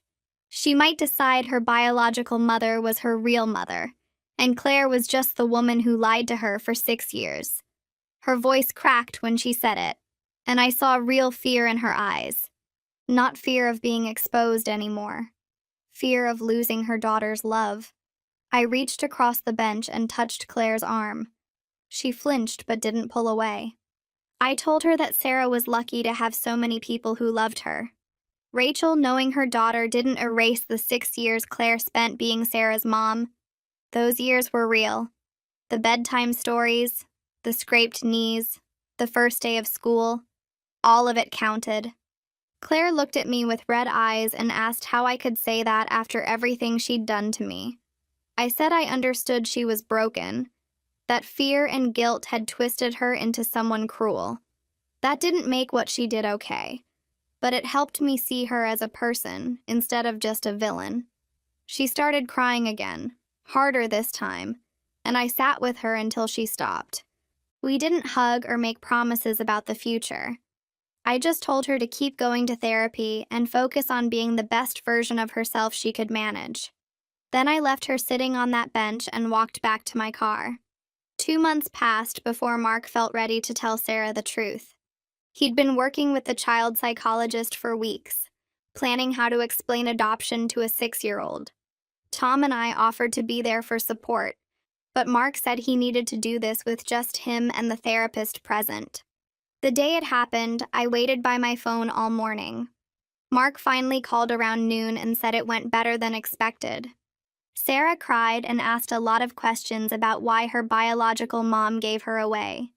she might decide her biological mother was her real mother, and Claire was just the woman who lied to her for 6 years. Her voice cracked when she said it, and I saw real fear in her eyes. Not fear of being exposed anymore. Fear of losing her daughter's love. I reached across the bench and touched Claire's arm. She flinched but didn't pull away. I told her that Sarah was lucky to have so many people who loved her. Rachel, knowing her daughter, didn't erase the 6 years Claire spent being Sarah's mom. Those years were real. The bedtime stories, the scraped knees, the first day of school, all of it counted. Claire looked at me with red eyes and asked how I could say that after everything she'd done to me. I said I understood she was broken, that fear and guilt had twisted her into someone cruel. That didn't make what she did okay, but it helped me see her as a person instead of just a villain. She started crying again, harder this time, and I sat with her until she stopped. We didn't hug or make promises about the future. I just told her to keep going to therapy and focus on being the best version of herself she could manage. Then I left her sitting on that bench and walked back to my car. 2 months passed before Mark felt ready to tell Sarah the truth. He'd been working with the child psychologist for weeks, planning how to explain adoption to a 6-year-old. Tom and I offered to be there for support, but Mark said he needed to do this with just him and the therapist present. The day it happened, I waited by my phone all morning. Mark finally called around noon and said it went better than expected. Sarah cried and asked a lot of questions about why her biological mom gave her away.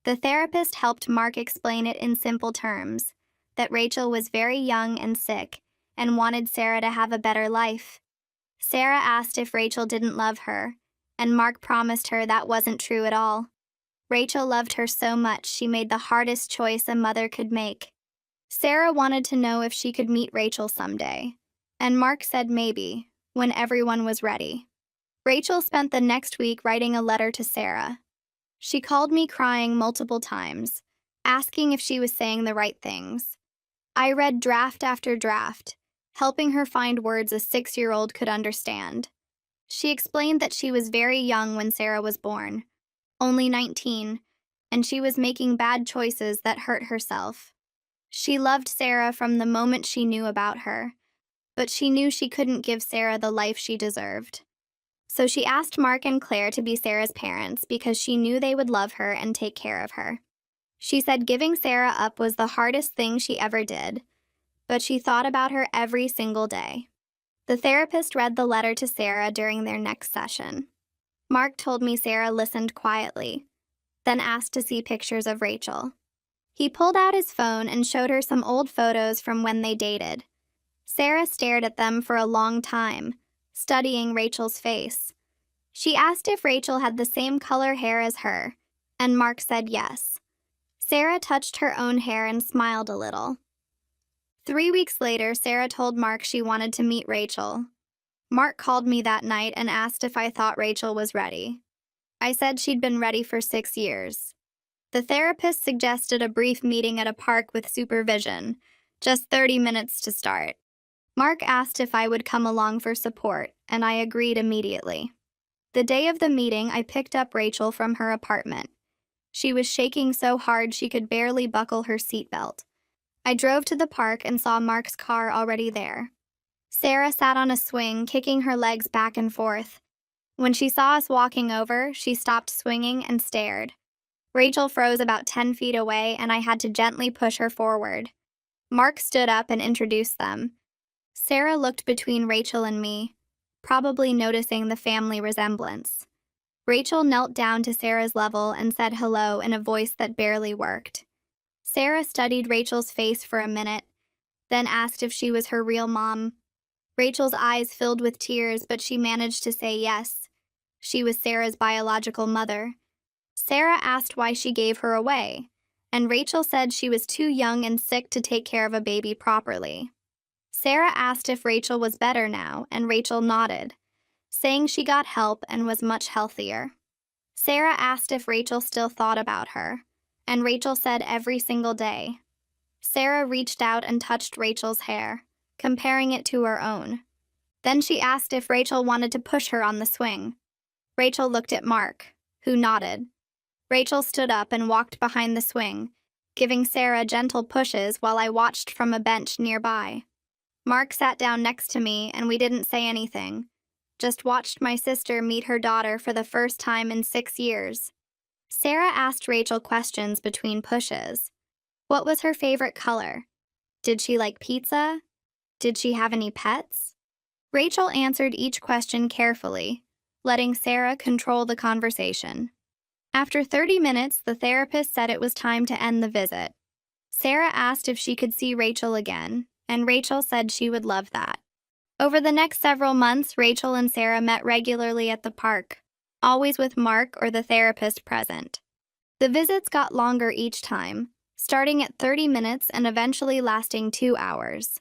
The therapist helped Mark explain it in simple terms, that Rachel was very young and sick and wanted Sarah to have a better life. Sarah asked if Rachel didn't love her, and Mark promised her that wasn't true at all. Rachel loved her so much she made the hardest choice a mother could make. Sarah wanted to know if she could meet Rachel someday, and Mark said maybe, when everyone was ready. Rachel spent the next week writing a letter to Sarah. She called me crying multiple times, asking if she was saying the right things. I read draft after draft, helping her find words a 6-year-old could understand. She explained that she was very young when Sarah was born, only 19, and she was making bad choices that hurt herself. She loved Sarah from the moment she knew about her, but she knew she couldn't give Sarah the life she deserved. So she asked Mark and Claire to be Sarah's parents because she knew they would love her and take care of her. She said giving Sarah up was the hardest thing she ever did, but she thought about her every single day. The therapist read the letter to Sarah during their next session. Mark told me Sarah listened quietly, then asked to see pictures of Rachel. He pulled out his phone and showed her some old photos from when they dated. Sarah stared at them for a long time, studying Rachel's face. She asked if Rachel had the same color hair as her, and Mark said yes. Sarah touched her own hair and smiled a little. 3 weeks later, Sarah told Mark she wanted to meet Rachel. Mark called me that night and asked if I thought Rachel was ready. I said she'd been ready for 6 years. The therapist suggested a brief meeting at a park with supervision, just 30 minutes to start. Mark asked if I would come along for support, and I agreed immediately. The day of the meeting, I picked up Rachel from her apartment. She was shaking so hard she could barely buckle her seatbelt. I drove to the park and saw Mark's car already there. Sarah sat on a swing, kicking her legs back and forth. When she saw us walking over, she stopped swinging and stared. Rachel froze about 10 feet away, and I had to gently push her forward. Mark stood up and introduced them. Sarah looked between Rachel and me, probably noticing the family resemblance. Rachel knelt down to Sarah's level and said hello in a voice that barely worked. Sarah studied Rachel's face for a minute, then asked if she was her real mom. Rachel's eyes filled with tears, but she managed to say yes. She was Sarah's biological mother. Sarah asked why she gave her away, and Rachel said she was too young and sick to take care of a baby properly. Sarah asked if Rachel was better now, and Rachel nodded, saying she got help and was much healthier. Sarah asked if Rachel still thought about her, and Rachel said every single day. Sarah reached out and touched Rachel's hair, comparing it to her own. Then she asked if Rachel wanted to push her on the swing. Rachel looked at Mark, who nodded. Rachel stood up and walked behind the swing, giving Sarah gentle pushes while I watched from a bench nearby. Mark sat down next to me, and we didn't say anything, just watched my sister meet her daughter for the first time in 6 years. Sarah asked Rachel questions between pushes. What was her favorite color? Did she like pizza? Did she have any pets? Rachel answered each question carefully, letting Sarah control the conversation. After 30 minutes, the therapist said it was time to end the visit. Sarah asked if she could see Rachel again, and Rachel said she would love that. Over the next several months, Rachel and Sarah met regularly at the park, always with Mark or the therapist present. The visits got longer each time, starting at 30 minutes and eventually lasting 2 hours.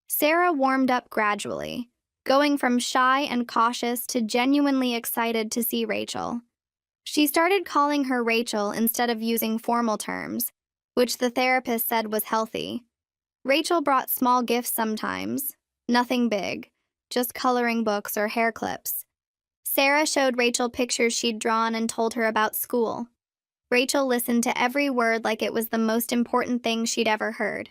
Sarah warmed up gradually, going from shy and cautious to genuinely excited to see Rachel. She started calling her Rachel instead of using formal terms, which the therapist said was healthy. Rachel brought small gifts sometimes, nothing big, just coloring books or hair clips. Sarah showed Rachel pictures she'd drawn and told her about school. Rachel listened to every word like it was the most important thing she'd ever heard.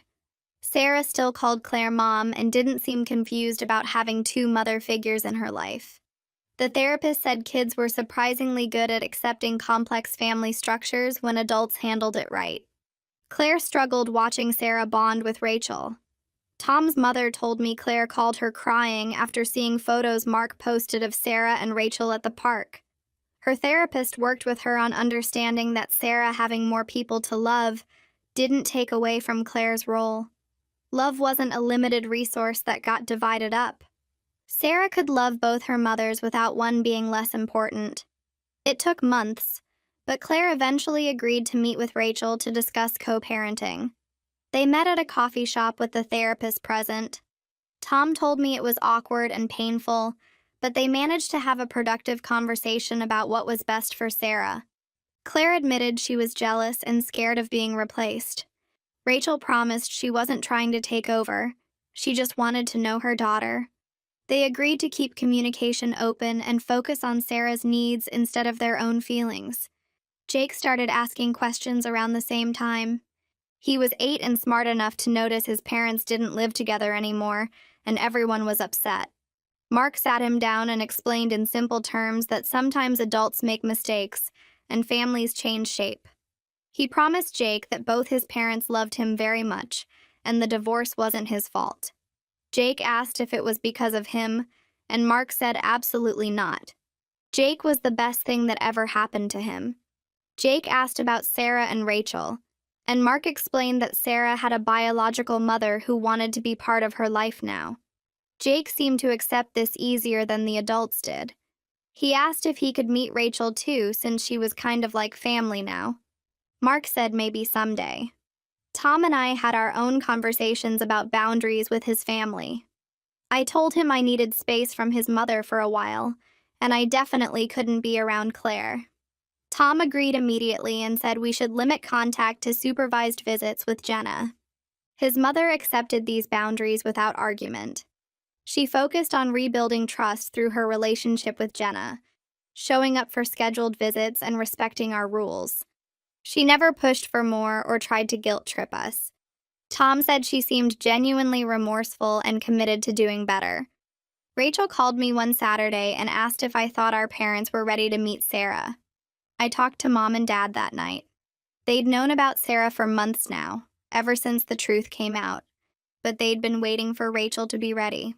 Sarah still called Claire mom and didn't seem confused about having 2 mother figures in her life. The therapist said kids were surprisingly good at accepting complex family structures when adults handled it right. Claire struggled watching Sarah bond with Rachel. Tom's mother told me Claire called her crying after seeing photos Mark posted of Sarah and Rachel at the park. Her therapist worked with her on understanding that Sarah having more people to love didn't take away from Claire's role. Love wasn't a limited resource that got divided up. Sarah could love both her mothers without one being less important. It took months, but Claire eventually agreed to meet with Rachel to discuss co-parenting. They met at a coffee shop with the therapist present. Tom told me it was awkward and painful, but they managed to have a productive conversation about what was best for Sarah. Claire admitted she was jealous and scared of being replaced. Rachel promised she wasn't trying to take over. She just wanted to know her daughter. They agreed to keep communication open and focus on Sarah's needs instead of their own feelings. Jake started asking questions around the same time. He was 8 and smart enough to notice his parents didn't live together anymore, and everyone was upset. Mark sat him down and explained in simple terms that sometimes adults make mistakes and families change shape. He promised Jake that both his parents loved him very much, and the divorce wasn't his fault. Jake asked if it was because of him, and Mark said absolutely not. Jake was the best thing that ever happened to him. Jake asked about Sarah and Rachel, and Mark explained that Sarah had a biological mother who wanted to be part of her life now. Jake seemed to accept this easier than the adults did. He asked if he could meet Rachel too, since she was kind of like family now. Mark said maybe someday. Tom and I had our own conversations about boundaries with his family. I told him I needed space from his mother for a while, and I definitely couldn't be around Claire. Tom agreed immediately and said we should limit contact to supervised visits with Jenna. His mother accepted these boundaries without argument. She focused on rebuilding trust through her relationship with Jenna, showing up for scheduled visits and respecting our rules. She never pushed for more or tried to guilt-trip us. Tom said she seemed genuinely remorseful and committed to doing better. Rachel called me one Saturday and asked if I thought our parents were ready to meet Sarah. I talked to Mom and Dad that night. They'd known about Sarah for months now, ever since the truth came out, but they'd been waiting for Rachel to be ready.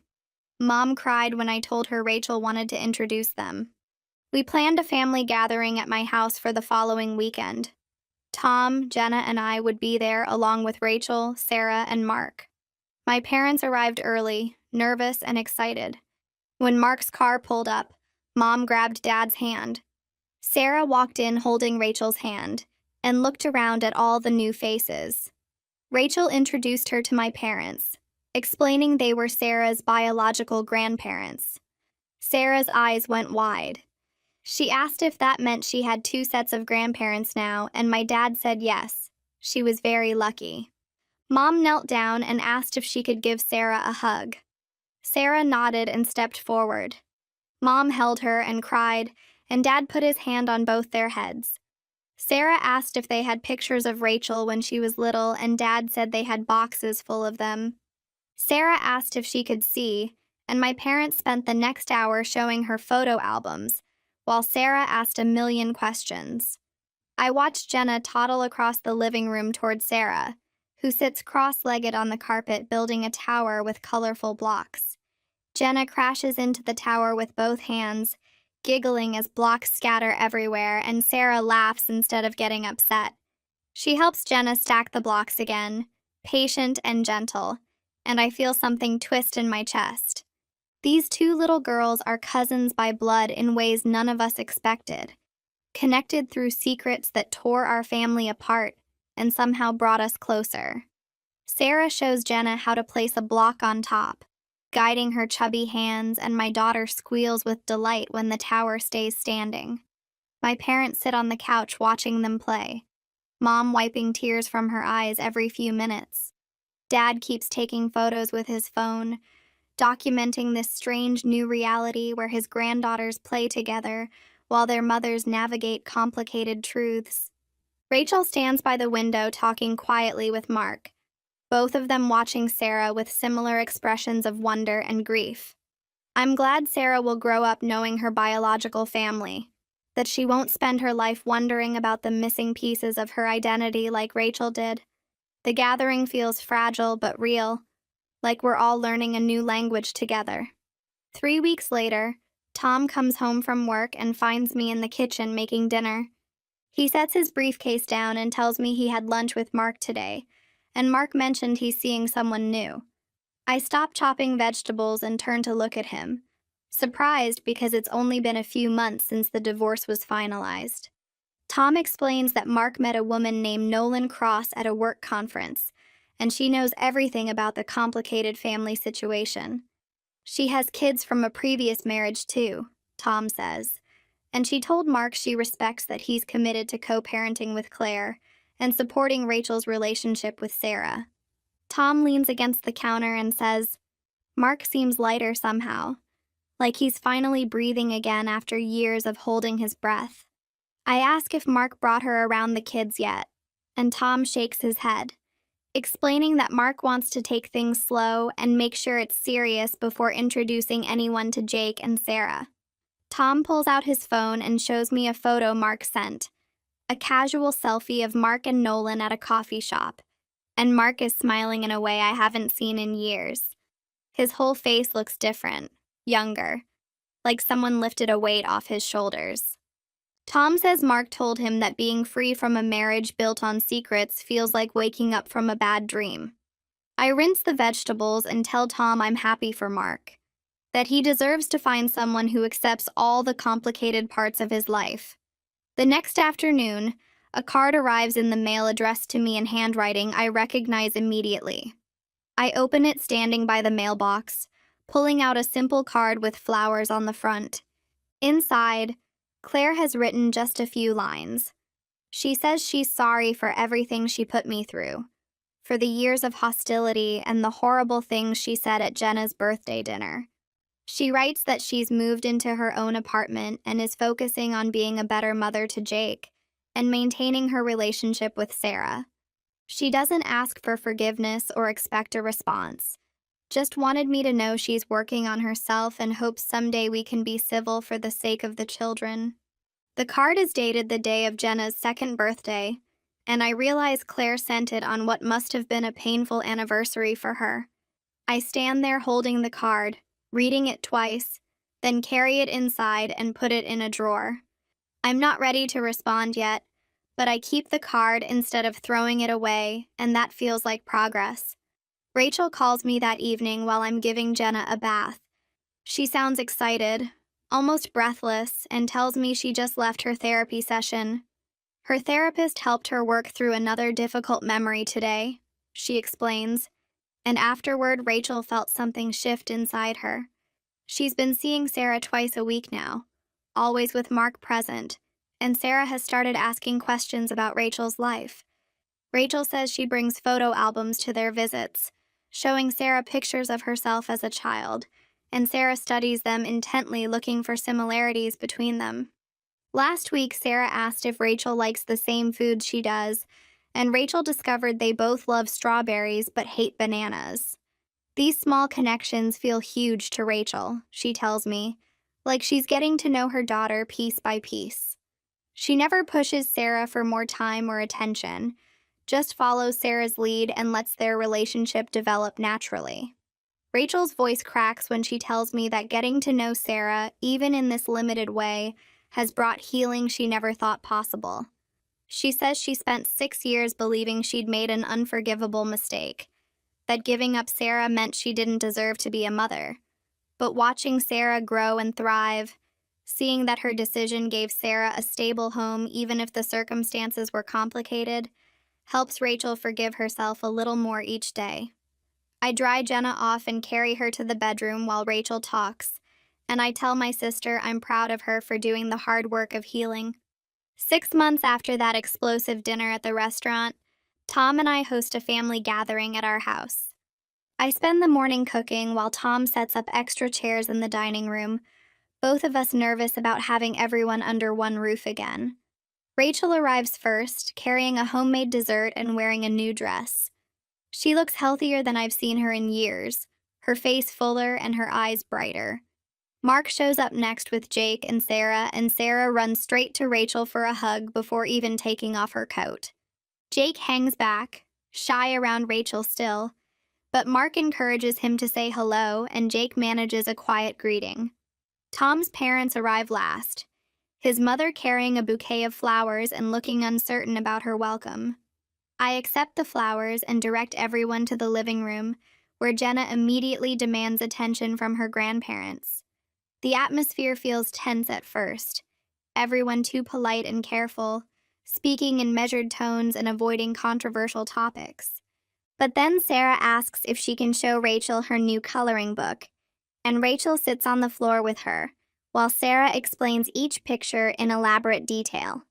Mom cried when I told her Rachel wanted to introduce them. We planned a family gathering at my house for the following weekend. Tom, Jenna, and I would be there along with Rachel, Sarah, and Mark. My parents arrived early, nervous and excited. When Mark's car pulled up, Mom grabbed Dad's hand. Sarah walked in holding Rachel's hand and looked around at all the new faces. Rachel introduced her to my parents, explaining they were Sarah's biological grandparents. Sarah's eyes went wide. She asked if that meant she had 2 sets of grandparents now, and my dad said yes. She was very lucky. Mom knelt down and asked if she could give Sarah a hug. Sarah nodded and stepped forward. Mom held her and cried, and Dad put his hand on both their heads. Sarah asked if they had pictures of Rachel when she was little, and Dad said they had boxes full of them. Sarah asked if she could see, and my parents spent the next hour showing her photo albums, while Sarah asked a million questions. I watched Jenna toddle across the living room toward Sarah, who sits cross-legged on the carpet building a tower with colorful blocks. Jenna crashes into the tower with both hands, giggling as blocks scatter everywhere, and Sarah laughs instead of getting upset. She helps Jenna stack the blocks again, patient and gentle, and I feel something twist in my chest. These 2 little girls are cousins by blood in ways none of us expected, connected through secrets that tore our family apart and somehow brought us closer. Sarah shows Jenna how to place a block on top, guiding her chubby hands, and my daughter squeals with delight when the tower stays standing. My parents sit on the couch watching them play, Mom wiping tears from her eyes every few minutes. Dad keeps taking photos with his phone, documenting this strange new reality where his granddaughters play together while their mothers navigate complicated truths. Rachel stands by the window talking quietly with Mark, both of them watching Sarah with similar expressions of wonder and grief. I'm glad Sarah will grow up knowing her biological family, that she won't spend her life wondering about the missing pieces of her identity like Rachel did. The gathering feels fragile but real, like we're all learning a new language together. 3 weeks later, Tom comes home from work and finds me in the kitchen making dinner. He sets his briefcase down and tells me he had lunch with Mark today, and Mark mentioned he's seeing someone new. I stop chopping vegetables and turn to look at him, surprised because it's only been a few months since the divorce was finalized. Tom explains that Mark met a woman named Nolan Cross at a work conference, and she knows everything about the complicated family situation. She has kids from a previous marriage too, Tom says, and she told Mark she respects that he's committed to co-parenting with Claire and supporting Rachel's relationship with Sarah. Tom leans against the counter and says, Mark seems lighter somehow, like he's finally breathing again after years of holding his breath. I ask if Mark brought her around the kids yet, and Tom shakes his head, explaining that Mark wants to take things slow and make sure it's serious before introducing anyone to Jake and Sarah. Tom pulls out his phone and shows me a photo Mark sent, a casual selfie of Mark and Nolan at a coffee shop, and Mark is smiling in a way I haven't seen in years. His whole face looks different, younger, like someone lifted a weight off his shoulders. Tom says Mark told him that being free from a marriage built on secrets feels like waking up from a bad dream. I rinse the vegetables and tell Tom I'm happy for Mark, that he deserves to find someone who accepts all the complicated parts of his life. The next afternoon, a card arrives in the mail addressed to me in handwriting I recognize immediately. I open it standing by the mailbox, pulling out a simple card with flowers on the front. Inside, Claire has written just a few lines. She says she's sorry for everything she put me through, for the years of hostility and the horrible things she said at Jenna's birthday dinner. She writes that she's moved into her own apartment and is focusing on being a better mother to Jake and maintaining her relationship with Sarah. She doesn't ask for forgiveness or expect a response, just wanted me to know she's working on herself and hopes someday we can be civil for the sake of the children. The card is dated the day of Jenna's second birthday, and I realize Claire sent it on what must have been a painful anniversary for her. I stand there holding the card, reading it twice, then carry it inside and put it in a drawer. I'm not ready to respond yet, but I keep the card instead of throwing it away, and that feels like progress. Rachel calls me that evening while I'm giving Jenna a bath. She sounds excited, almost breathless, and tells me she just left her therapy session. Her therapist helped her work through another difficult memory today, she explains, and afterward Rachel felt something shift inside her. She's been seeing Sarah twice a week now, always with Mark present, and Sarah has started asking questions about Rachel's life. Rachel says she brings photo albums to their visits, showing Sarah pictures of herself as a child, and Sarah studies them intently, looking for similarities between them. Last week, Sarah asked if Rachel likes the same foods she does, and Rachel discovered they both love strawberries but hate bananas. These small connections feel huge to Rachel, she tells me, like she's getting to know her daughter piece by piece. She never pushes Sarah for more time or attention, just follows Sarah's lead and lets their relationship develop naturally. Rachel's voice cracks when she tells me that getting to know Sarah, even in this limited way, has brought healing she never thought possible. She says she spent 6 years believing she'd made an unforgivable mistake, that giving up Sarah meant she didn't deserve to be a mother. But watching Sarah grow and thrive, seeing that her decision gave Sarah a stable home even if the circumstances were complicated, helps Rachel forgive herself a little more each day. I dry Jenna off and carry her to the bedroom while Rachel talks, and I tell my sister I'm proud of her for doing the hard work of healing. 6 months after that explosive dinner at the restaurant, Tom and I host a family gathering at our house. I spend the morning cooking while Tom sets up extra chairs in the dining room, both of us nervous about having everyone under one roof again. Rachel arrives first, carrying a homemade dessert and wearing a new dress. She looks healthier than I've seen her in years, her face fuller and her eyes brighter. Mark shows up next with Jake and Sarah runs straight to Rachel for a hug before even taking off her coat. Jake hangs back, shy around Rachel still, but Mark encourages him to say hello and Jake manages a quiet greeting. Tom's parents arrive last, his mother carrying a bouquet of flowers and looking uncertain about her welcome. I accept the flowers and direct everyone to the living room, where Jenna immediately demands attention from her grandparents. The atmosphere feels tense at first, everyone too polite and careful, speaking in measured tones and avoiding controversial topics. But then Sarah asks if she can show Rachel her new coloring book, and Rachel sits on the floor with her, while Sarah explains each picture in elaborate detail.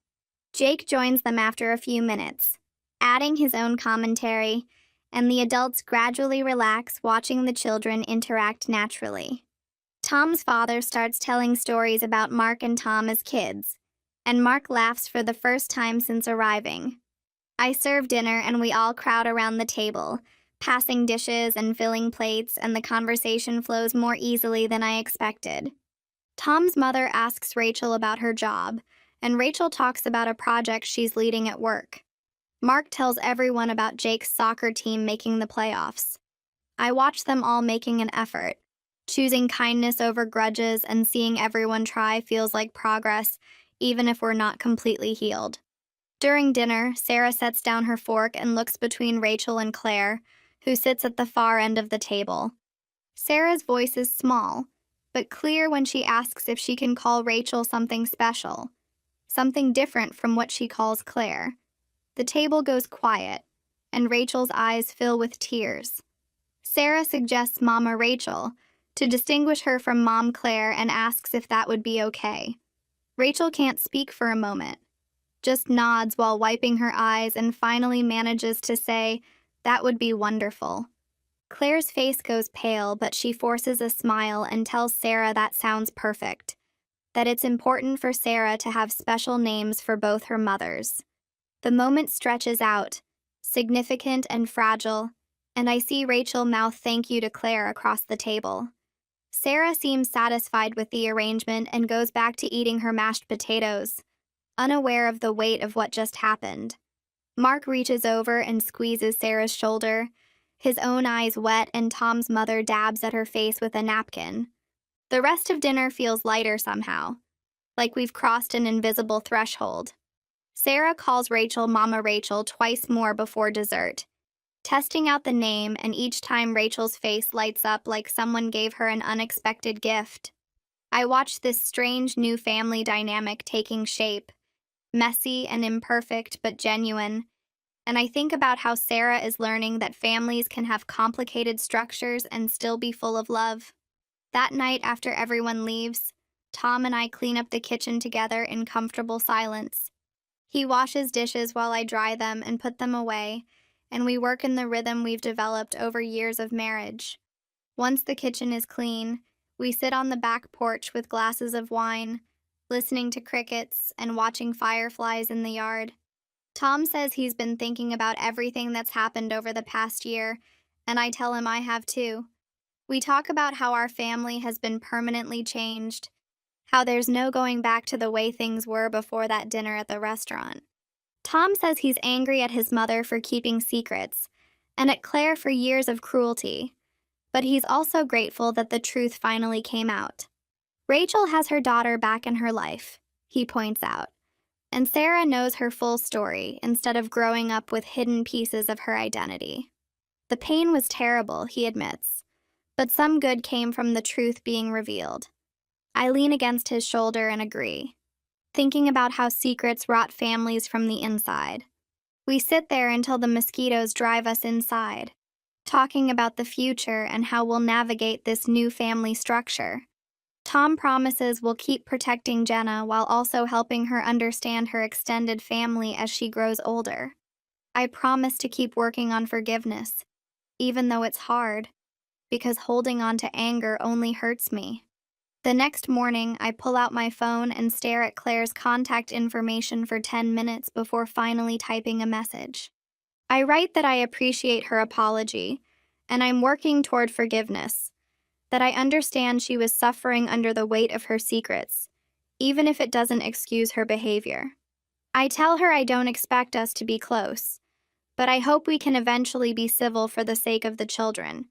Jake joins them after a few minutes, adding his own commentary, and the adults gradually relax, watching the children interact naturally. Tom's father starts telling stories about Mark and Tom as kids, and Mark laughs for the first time since arriving. I serve dinner and we all crowd around the table, passing dishes and filling plates, and the conversation flows more easily than I expected. Tom's mother asks Rachel about her job, and Rachel talks about a project she's leading at work. Mark tells everyone about Jake's soccer team making the playoffs. I watch them all making an effort. Choosing kindness over grudges and seeing everyone try feels like progress, even if we're not completely healed. During dinner, Sarah sets down her fork and looks between Rachel and Claire, who sits at the far end of the table. Sarah's voice is small, but clear when she asks if she can call Rachel something special, something different from what she calls Claire. The table goes quiet, and Rachel's eyes fill with tears. Sarah suggests Mama Rachel to distinguish her from Mom Claire and asks if that would be okay. Rachel can't speak for a moment, just nods while wiping her eyes, and finally manages to say, "That would be wonderful." Claire's face goes pale, but she forces a smile and tells Sarah that sounds perfect, that it's important for Sarah to have special names for both her mothers. The moment stretches out, significant and fragile, and I see Rachel mouth thank you to Claire across the table. Sarah seems satisfied with the arrangement and goes back to eating her mashed potatoes, unaware of the weight of what just happened. Mark reaches over and squeezes Sarah's shoulder, his own eyes wet, and Tom's mother dabs at her face with a napkin. The rest of dinner feels lighter somehow, like we've crossed an invisible threshold. Sarah calls Rachel Mama Rachel twice more before dessert, testing out the name, and each time Rachel's face lights up like someone gave her an unexpected gift. I watch this strange new family dynamic taking shape, messy and imperfect but genuine, and I think about how Sarah is learning that families can have complicated structures and still be full of love. That night, after everyone leaves, Tom and I clean up the kitchen together in comfortable silence. He washes dishes while I dry them and put them away, and we work in the rhythm we've developed over years of marriage. Once the kitchen is clean, we sit on the back porch with glasses of wine, listening to crickets and watching fireflies in the yard. Tom says he's been thinking about everything that's happened over the past year, and I tell him I have too. We talk about how our family has been permanently changed, how there's no going back to the way things were before that dinner at the restaurant. Tom says he's angry at his mother for keeping secrets, and at Claire for years of cruelty, but he's also grateful that the truth finally came out. Rachel has her daughter back in her life, he points out, and Sarah knows her full story instead of growing up with hidden pieces of her identity. The pain was terrible, he admits, but some good came from the truth being revealed. I lean against his shoulder and agree, thinking about how secrets rot families from the inside. We sit there until the mosquitoes drive us inside, talking about the future and how we'll navigate this new family structure. Tom promises we'll keep protecting Jenna while also helping her understand her extended family as she grows older. I promise to keep working on forgiveness, even though it's hard, because holding on to anger only hurts me. The next morning, I pull out my phone and stare at Claire's contact information for 10 minutes before finally typing a message. I write that I appreciate her apology, and I'm working toward forgiveness, that I understand she was suffering under the weight of her secrets, even if it doesn't excuse her behavior. I tell her I don't expect us to be close, but I hope we can eventually be civil for the sake of the children,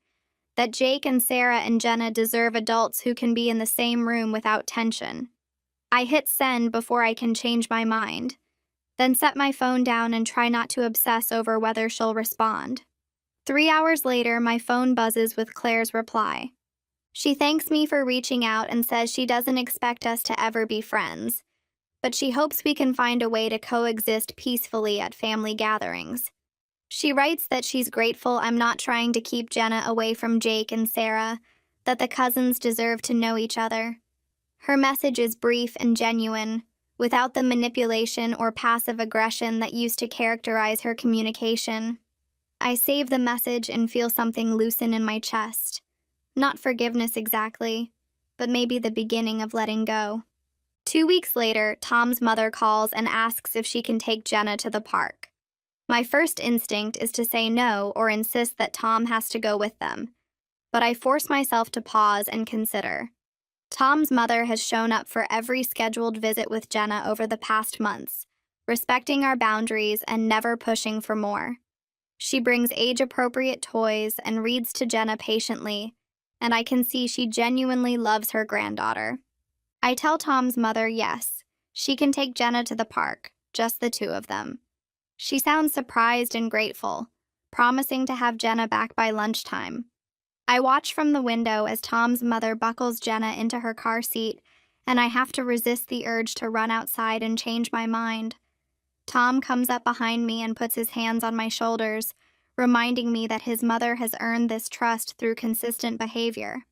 that Jake and Sarah and Jenna deserve adults who can be in the same room without tension. I hit send before I can change my mind, then set my phone down and try not to obsess over whether she'll respond. 3 hours later, my phone buzzes with Claire's reply. She thanks me for reaching out and says she doesn't expect us to ever be friends, but she hopes we can find a way to coexist peacefully at family gatherings. She writes that she's grateful I'm not trying to keep Jenna away from Jake and Sarah, that the cousins deserve to know each other. Her message is brief and genuine, without the manipulation or passive aggression that used to characterize her communication. I save the message and feel something loosen in my chest. Not forgiveness exactly, but maybe the beginning of letting go. 2 weeks later, Tom's mother calls and asks if she can take Jenna to the park. My first instinct is to say no or insist that Tom has to go with them, but I force myself to pause and consider. Tom's mother has shown up for every scheduled visit with Jenna over the past months, respecting our boundaries and never pushing for more. She brings age-appropriate toys and reads to Jenna patiently, and I can see she genuinely loves her granddaughter. I tell Tom's mother yes, she can take Jenna to the park, just the two of them. She sounds surprised and grateful, promising to have Jenna back by lunchtime. I watch from the window as Tom's mother buckles Jenna into her car seat, and I have to resist the urge to run outside and change my mind. Tom comes up behind me and puts his hands on my shoulders, reminding me that his mother has earned this trust through consistent behavior.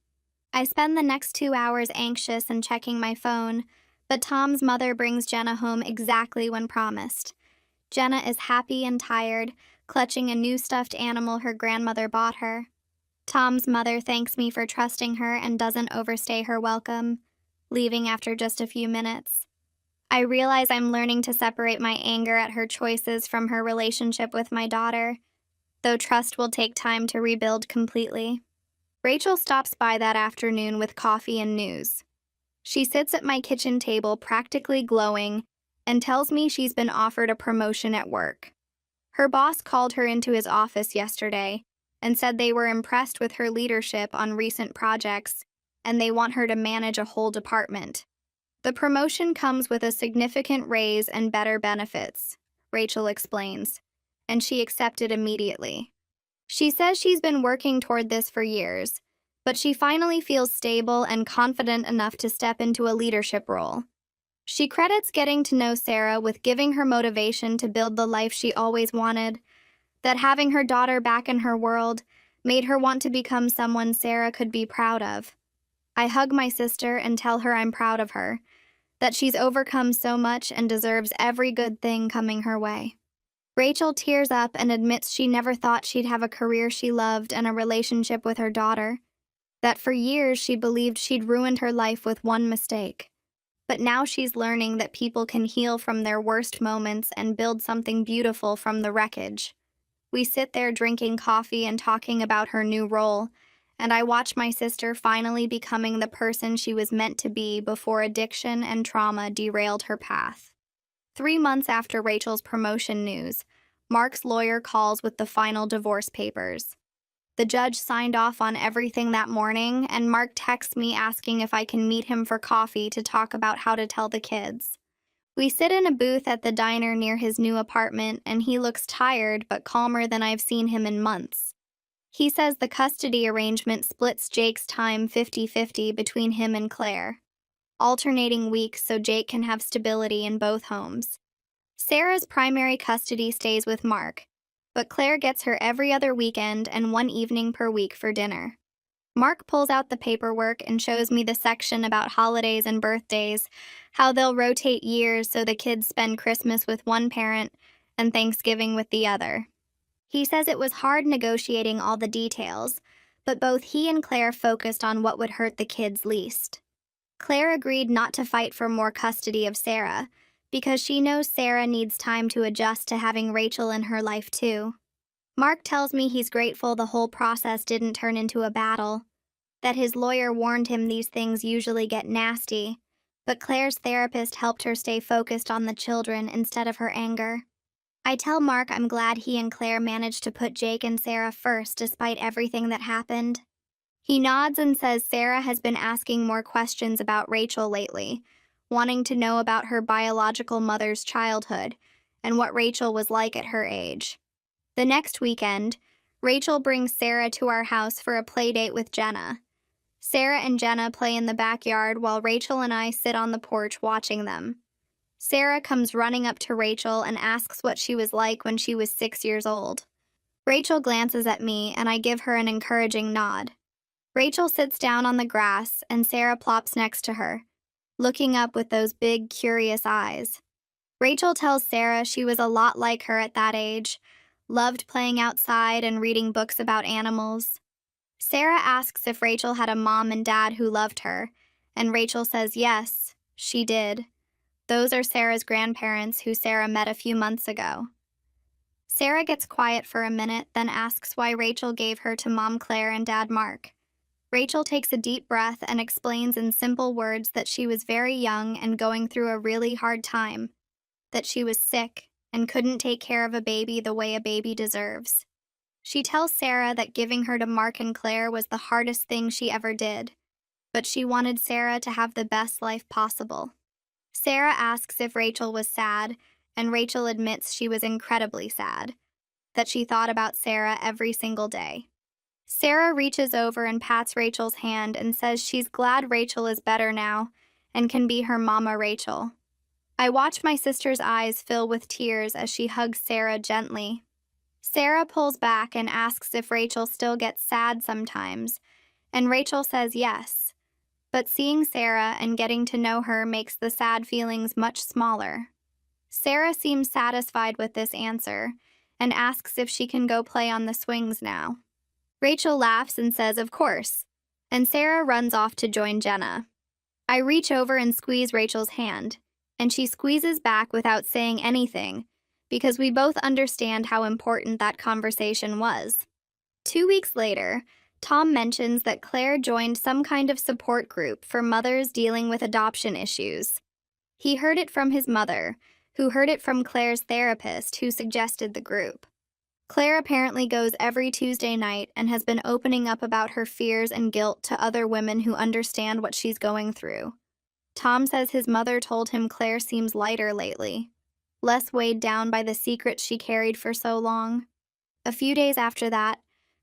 I spend the next 2 hours anxious and checking my phone, but Tom's mother brings Jenna home exactly when promised. Jenna is happy and tired, clutching a new stuffed animal her grandmother bought her. Tom's mother thanks me for trusting her and doesn't overstay her welcome, leaving after just a few minutes. I realize I'm learning to separate my anger at her choices from her relationship with my daughter, though trust will take time to rebuild completely. Rachel stops by that afternoon with coffee and news. She sits at my kitchen table practically glowing and tells me she's been offered a promotion at work. Her boss called her into his office yesterday and said they were impressed with her leadership on recent projects and they want her to manage a whole department. The promotion comes with a significant raise and better benefits, Rachel explains, and she accepted immediately. She says she's been working toward this for years, but she finally feels stable and confident enough to step into a leadership role. She credits getting to know Sarah with giving her motivation to build the life she always wanted, that having her daughter back in her world made her want to become someone Sarah could be proud of. I hug my sister and tell her I'm proud of her, that she's overcome so much and deserves every good thing coming her way. Rachel tears up and admits she never thought she'd have a career she loved and a relationship with her daughter, that for years she believed she'd ruined her life with one mistake. But now she's learning that people can heal from their worst moments and build something beautiful from the wreckage. We sit there drinking coffee and talking about her new role, and I watch my sister finally becoming the person she was meant to be before addiction and trauma derailed her path. 3 months after Rachel's promotion news, Mark's lawyer calls with the final divorce papers. The judge signed off on everything that morning, and Mark texts me asking if I can meet him for coffee to talk about how to tell the kids. We sit in a booth at the diner near his new apartment, and he looks tired but calmer than I've seen him in months. He says the custody arrangement splits Jake's time 50-50 between him and Claire, alternating weeks so Jake can have stability in both homes. Sarah's primary custody stays with Mark, but Claire gets her every other weekend and 1 evening per week for dinner. Mark pulls out the paperwork and shows me the section about holidays and birthdays, how they'll rotate years so the kids spend Christmas with one parent and Thanksgiving with the other. He says it was hard negotiating all the details, but both he and Claire focused on what would hurt the kids least. Claire agreed not to fight for more custody of Sarah, because she knows Sarah needs time to adjust to having Rachel in her life too. Mark tells me he's grateful the whole process didn't turn into a battle, that his lawyer warned him these things usually get nasty, but Claire's therapist helped her stay focused on the children instead of her anger. I tell Mark I'm glad he and Claire managed to put Jake and Sarah first despite everything that happened. He nods and says Sarah has been asking more questions about Rachel lately, wanting to know about her biological mother's childhood and what Rachel was like at her age. The next weekend, Rachel brings Sarah to our house for a play date with Jenna. Sarah and Jenna play in the backyard while Rachel and I sit on the porch watching them. Sarah comes running up to Rachel and asks what she was like when she was 6 years old. Rachel glances at me and I give her an encouraging nod. Rachel sits down on the grass and Sarah plops next to her, looking up with those big, curious eyes. Rachel tells Sarah she was a lot like her at that age, loved playing outside and reading books about animals. Sarah asks if Rachel had a mom and dad who loved her, and Rachel says yes, she did. Those are Sarah's grandparents who Sarah met a few months ago. Sarah gets quiet for a minute, then asks why Rachel gave her to Mom Claire and Dad Mark. Rachel takes a deep breath and explains in simple words that she was very young and going through a really hard time, that she was sick and couldn't take care of a baby the way a baby deserves. She tells Sarah that giving her to Mark and Claire was the hardest thing she ever did, but she wanted Sarah to have the best life possible. Sarah asks if Rachel was sad, and Rachel admits she was incredibly sad, that she thought about Sarah every single day. Sarah reaches over and pats Rachel's hand and says she's glad Rachel is better now and can be her Mama Rachel. I watch my sister's eyes fill with tears as she hugs Sarah gently. Sarah pulls back and asks if Rachel still gets sad sometimes, and Rachel says yes. But seeing Sarah and getting to know her makes the sad feelings much smaller. Sarah seems satisfied with this answer and asks if she can go play on the swings now. Rachel laughs and says, of course, and Sarah runs off to join Jenna. I reach over and squeeze Rachel's hand, and she squeezes back without saying anything, because we both understand how important that conversation was. 2 weeks later, Tom mentions that Claire joined some kind of support group for mothers dealing with adoption issues. He heard it from his mother, who heard it from Claire's therapist, who suggested the group. Claire apparently goes every Tuesday night and has been opening up about her fears and guilt to other women who understand what she's going through. Tom says his mother told him Claire seems lighter lately, less weighed down by the secrets she carried for so long. A few days after that,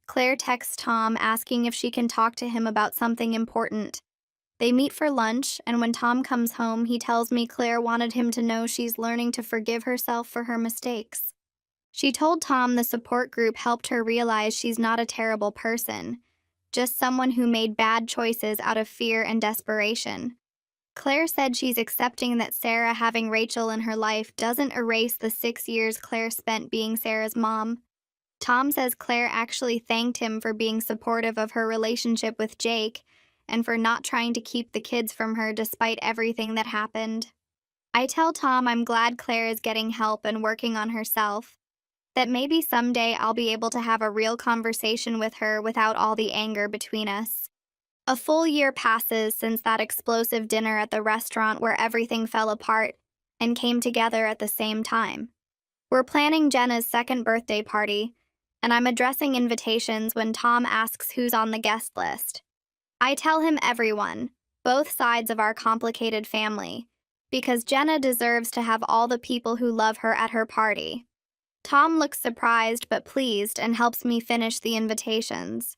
Claire texts Tom asking if she can talk to him about something important. They meet for lunch, and when Tom comes home, he tells me Claire wanted him to know she's learning to forgive herself for her mistakes. She told Tom the support group helped her realize she's not a terrible person, just someone who made bad choices out of fear and desperation. Claire said she's accepting that Sarah having Rachel in her life doesn't erase the 6 years Claire spent being Sarah's mom. Tom says Claire actually thanked him for being supportive of her relationship with Jake and for not trying to keep the kids from her despite everything that happened. I tell Tom I'm glad Claire is getting help and working on herself, that maybe someday I'll be able to have a real conversation with her without all the anger between us. A full year passes since that explosive dinner at the restaurant where everything fell apart and came together at the same time. We're planning Jenna's second birthday party, and I'm addressing invitations when Tom asks who's on the guest list. I tell him everyone, both sides of our complicated family, because Jenna deserves to have all the people who love her at her party. Tom looks surprised but pleased and helps me finish the invitations.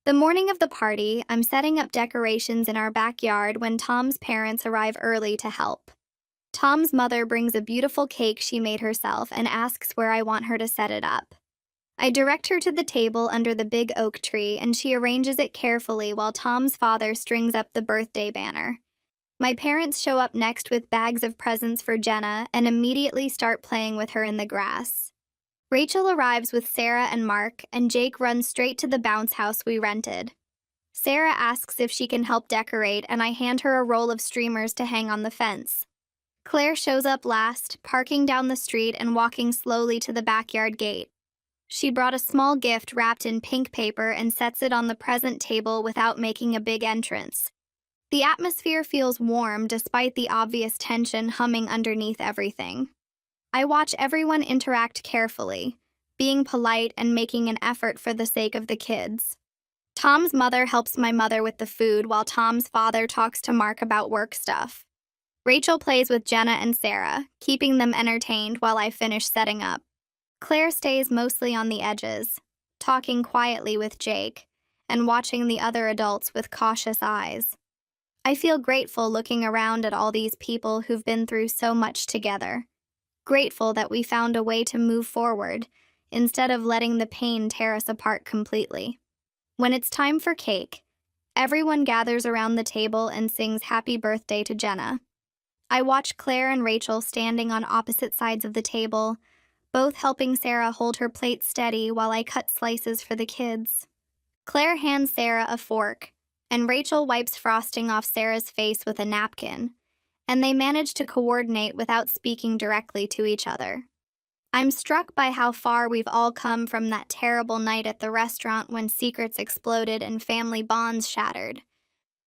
The morning of the party, I'm setting up decorations in our backyard when Tom's parents arrive early to help. Tom's mother brings a beautiful cake she made herself and asks where I want her to set it up. I direct her to the table under the big oak tree, and she arranges it carefully while Tom's father strings up the birthday banner. My parents show up next with bags of presents for Jenna and immediately start playing with her in the grass. Rachel arrives with Sarah and Mark, and Jake runs straight to the bounce house we rented. Sarah asks if she can help decorate, and I hand her a roll of streamers to hang on the fence. Claire shows up last, parking down the street and walking slowly to the backyard gate. She brought a small gift wrapped in pink paper and sets it on the present table without making a big entrance. The atmosphere feels warm despite the obvious tension humming underneath everything. I watch everyone interact carefully, being polite and making an effort for the sake of the kids. Tom's mother helps my mother with the food while Tom's father talks to Mark about work stuff. Rachel plays with Jenna and Sarah, keeping them entertained while I finish setting up. Claire stays mostly on the edges, talking quietly with Jake and watching the other adults with cautious eyes. I feel grateful looking around at all these people who've been through so much together. Grateful that we found a way to move forward instead of letting the pain tear us apart completely. When it's time for cake, everyone gathers around the table and sings happy birthday to Jenna. I watch Claire and Rachel standing on opposite sides of the table, both helping Sarah hold her plate steady while I cut slices for the kids. Claire hands Sarah a fork, and Rachel wipes frosting off Sarah's face with a napkin, and they manage to coordinate without speaking directly to each other. I'm struck by how far we've all come from that terrible night at the restaurant when secrets exploded and family bonds shattered.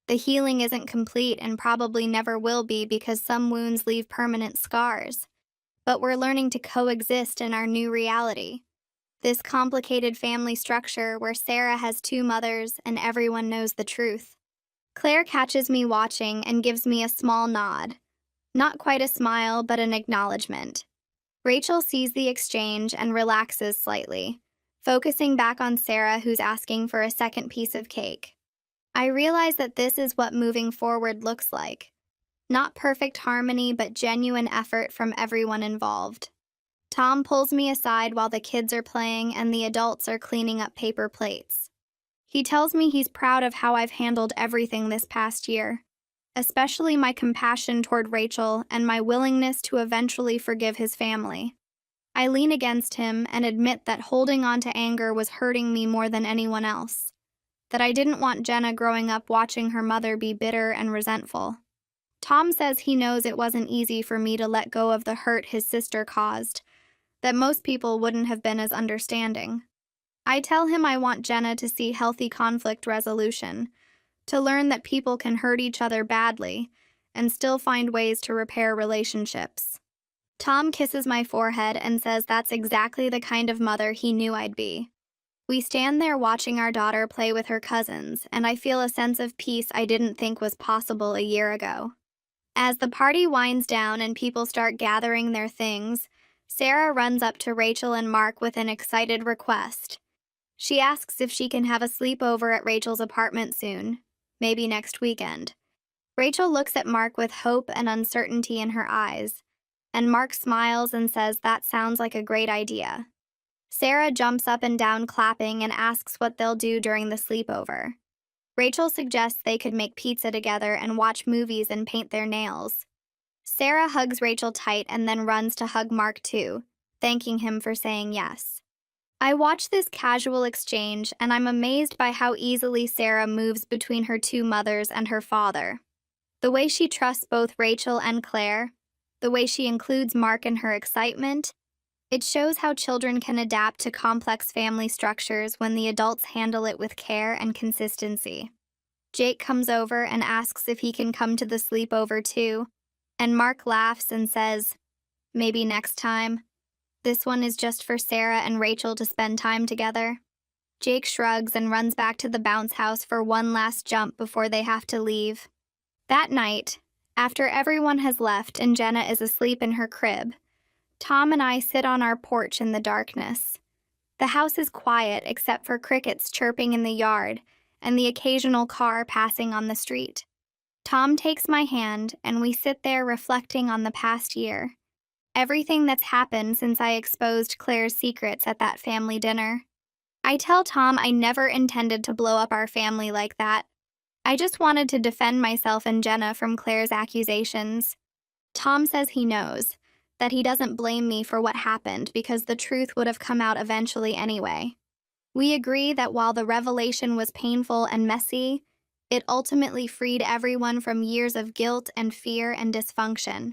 The healing isn't complete and probably never will be because some wounds leave permanent scars. But we're learning to coexist in our new reality. This complicated family structure where Sarah has two mothers and everyone knows the truth. Claire catches me watching and gives me a small nod. Not quite a smile, but an acknowledgement. Rachel sees the exchange and relaxes slightly, focusing back on Sarah, who's asking for a second piece of cake. I realize that this is what moving forward looks like. Not perfect harmony, but genuine effort from everyone involved. Tom pulls me aside while the kids are playing and the adults are cleaning up paper plates. He tells me he's proud of how I've handled everything this past year, especially my compassion toward Rachel and my willingness to eventually forgive his family. I lean against him and admit that holding on to anger was hurting me more than anyone else, that I didn't want Jenna growing up watching her mother be bitter and resentful. Tom says he knows it wasn't easy for me to let go of the hurt his sister caused, that most people wouldn't have been as understanding. I tell him I want Jenna to see healthy conflict resolution, to learn that people can hurt each other badly and still find ways to repair relationships. Tom kisses my forehead and says that's exactly the kind of mother he knew I'd be. We stand there watching our daughter play with her cousins, and I feel a sense of peace I didn't think was possible a year ago. As the party winds down and people start gathering their things, Sarah runs up to Rachel and Mark with an excited request. She asks if she can have a sleepover at Rachel's apartment soon, maybe next weekend. Rachel looks at Mark with hope and uncertainty in her eyes, and Mark smiles and says that sounds like a great idea. Sarah jumps up and down clapping and asks what they'll do during the sleepover. Rachel suggests they could make pizza together and watch movies and paint their nails. Sarah hugs Rachel tight and then runs to hug Mark too, thanking him for saying yes. I watch this casual exchange and I'm amazed by how easily Sarah moves between her two mothers and her father. The way she trusts both Rachel and Claire, the way she includes Mark in her excitement, it shows how children can adapt to complex family structures when the adults handle it with care and consistency. Jake comes over and asks if he can come to the sleepover too, and Mark laughs and says, "Maybe next time. This one is just for Sarah and Rachel to spend time together." Jake shrugs and runs back to the bounce house for one last jump before they have to leave. That night, after everyone has left and Jenna is asleep in her crib, Tom and I sit on our porch in the darkness. The house is quiet except for crickets chirping in the yard and the occasional car passing on the street. Tom takes my hand and we sit there reflecting on the past year. Everything that's happened since I exposed Claire's secrets at that family dinner. I tell Tom I never intended to blow up our family like that. I just wanted to defend myself and Jenna from Claire's accusations. Tom says he knows, that he doesn't blame me for what happened because the truth would have come out eventually anyway. We agree that while the revelation was painful and messy, it ultimately freed everyone from years of guilt and fear and dysfunction.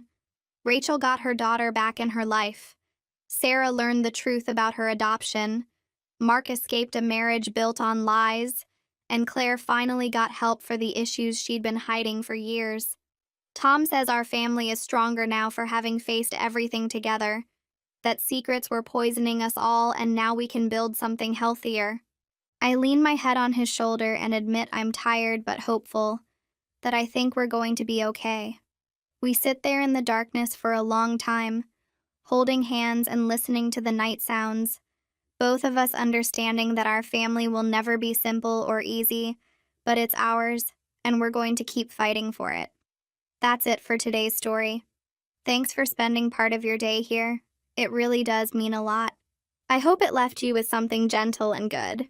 Rachel got her daughter back in her life. Sarah learned the truth about her adoption. Mark escaped a marriage built on lies. And Claire finally got help for the issues she'd been hiding for years. Tom says our family is stronger now for having faced everything together, that secrets were poisoning us all and now we can build something healthier. I lean my head on his shoulder and admit I'm tired but hopeful, that I think we're going to be okay. We sit there in the darkness for a long time, holding hands and listening to the night sounds, both of us understanding that our family will never be simple or easy, but it's ours, and we're going to keep fighting for it. That's it for today's story. Thanks for spending part of your day here. It really does mean a lot. I hope it left you with something gentle and good.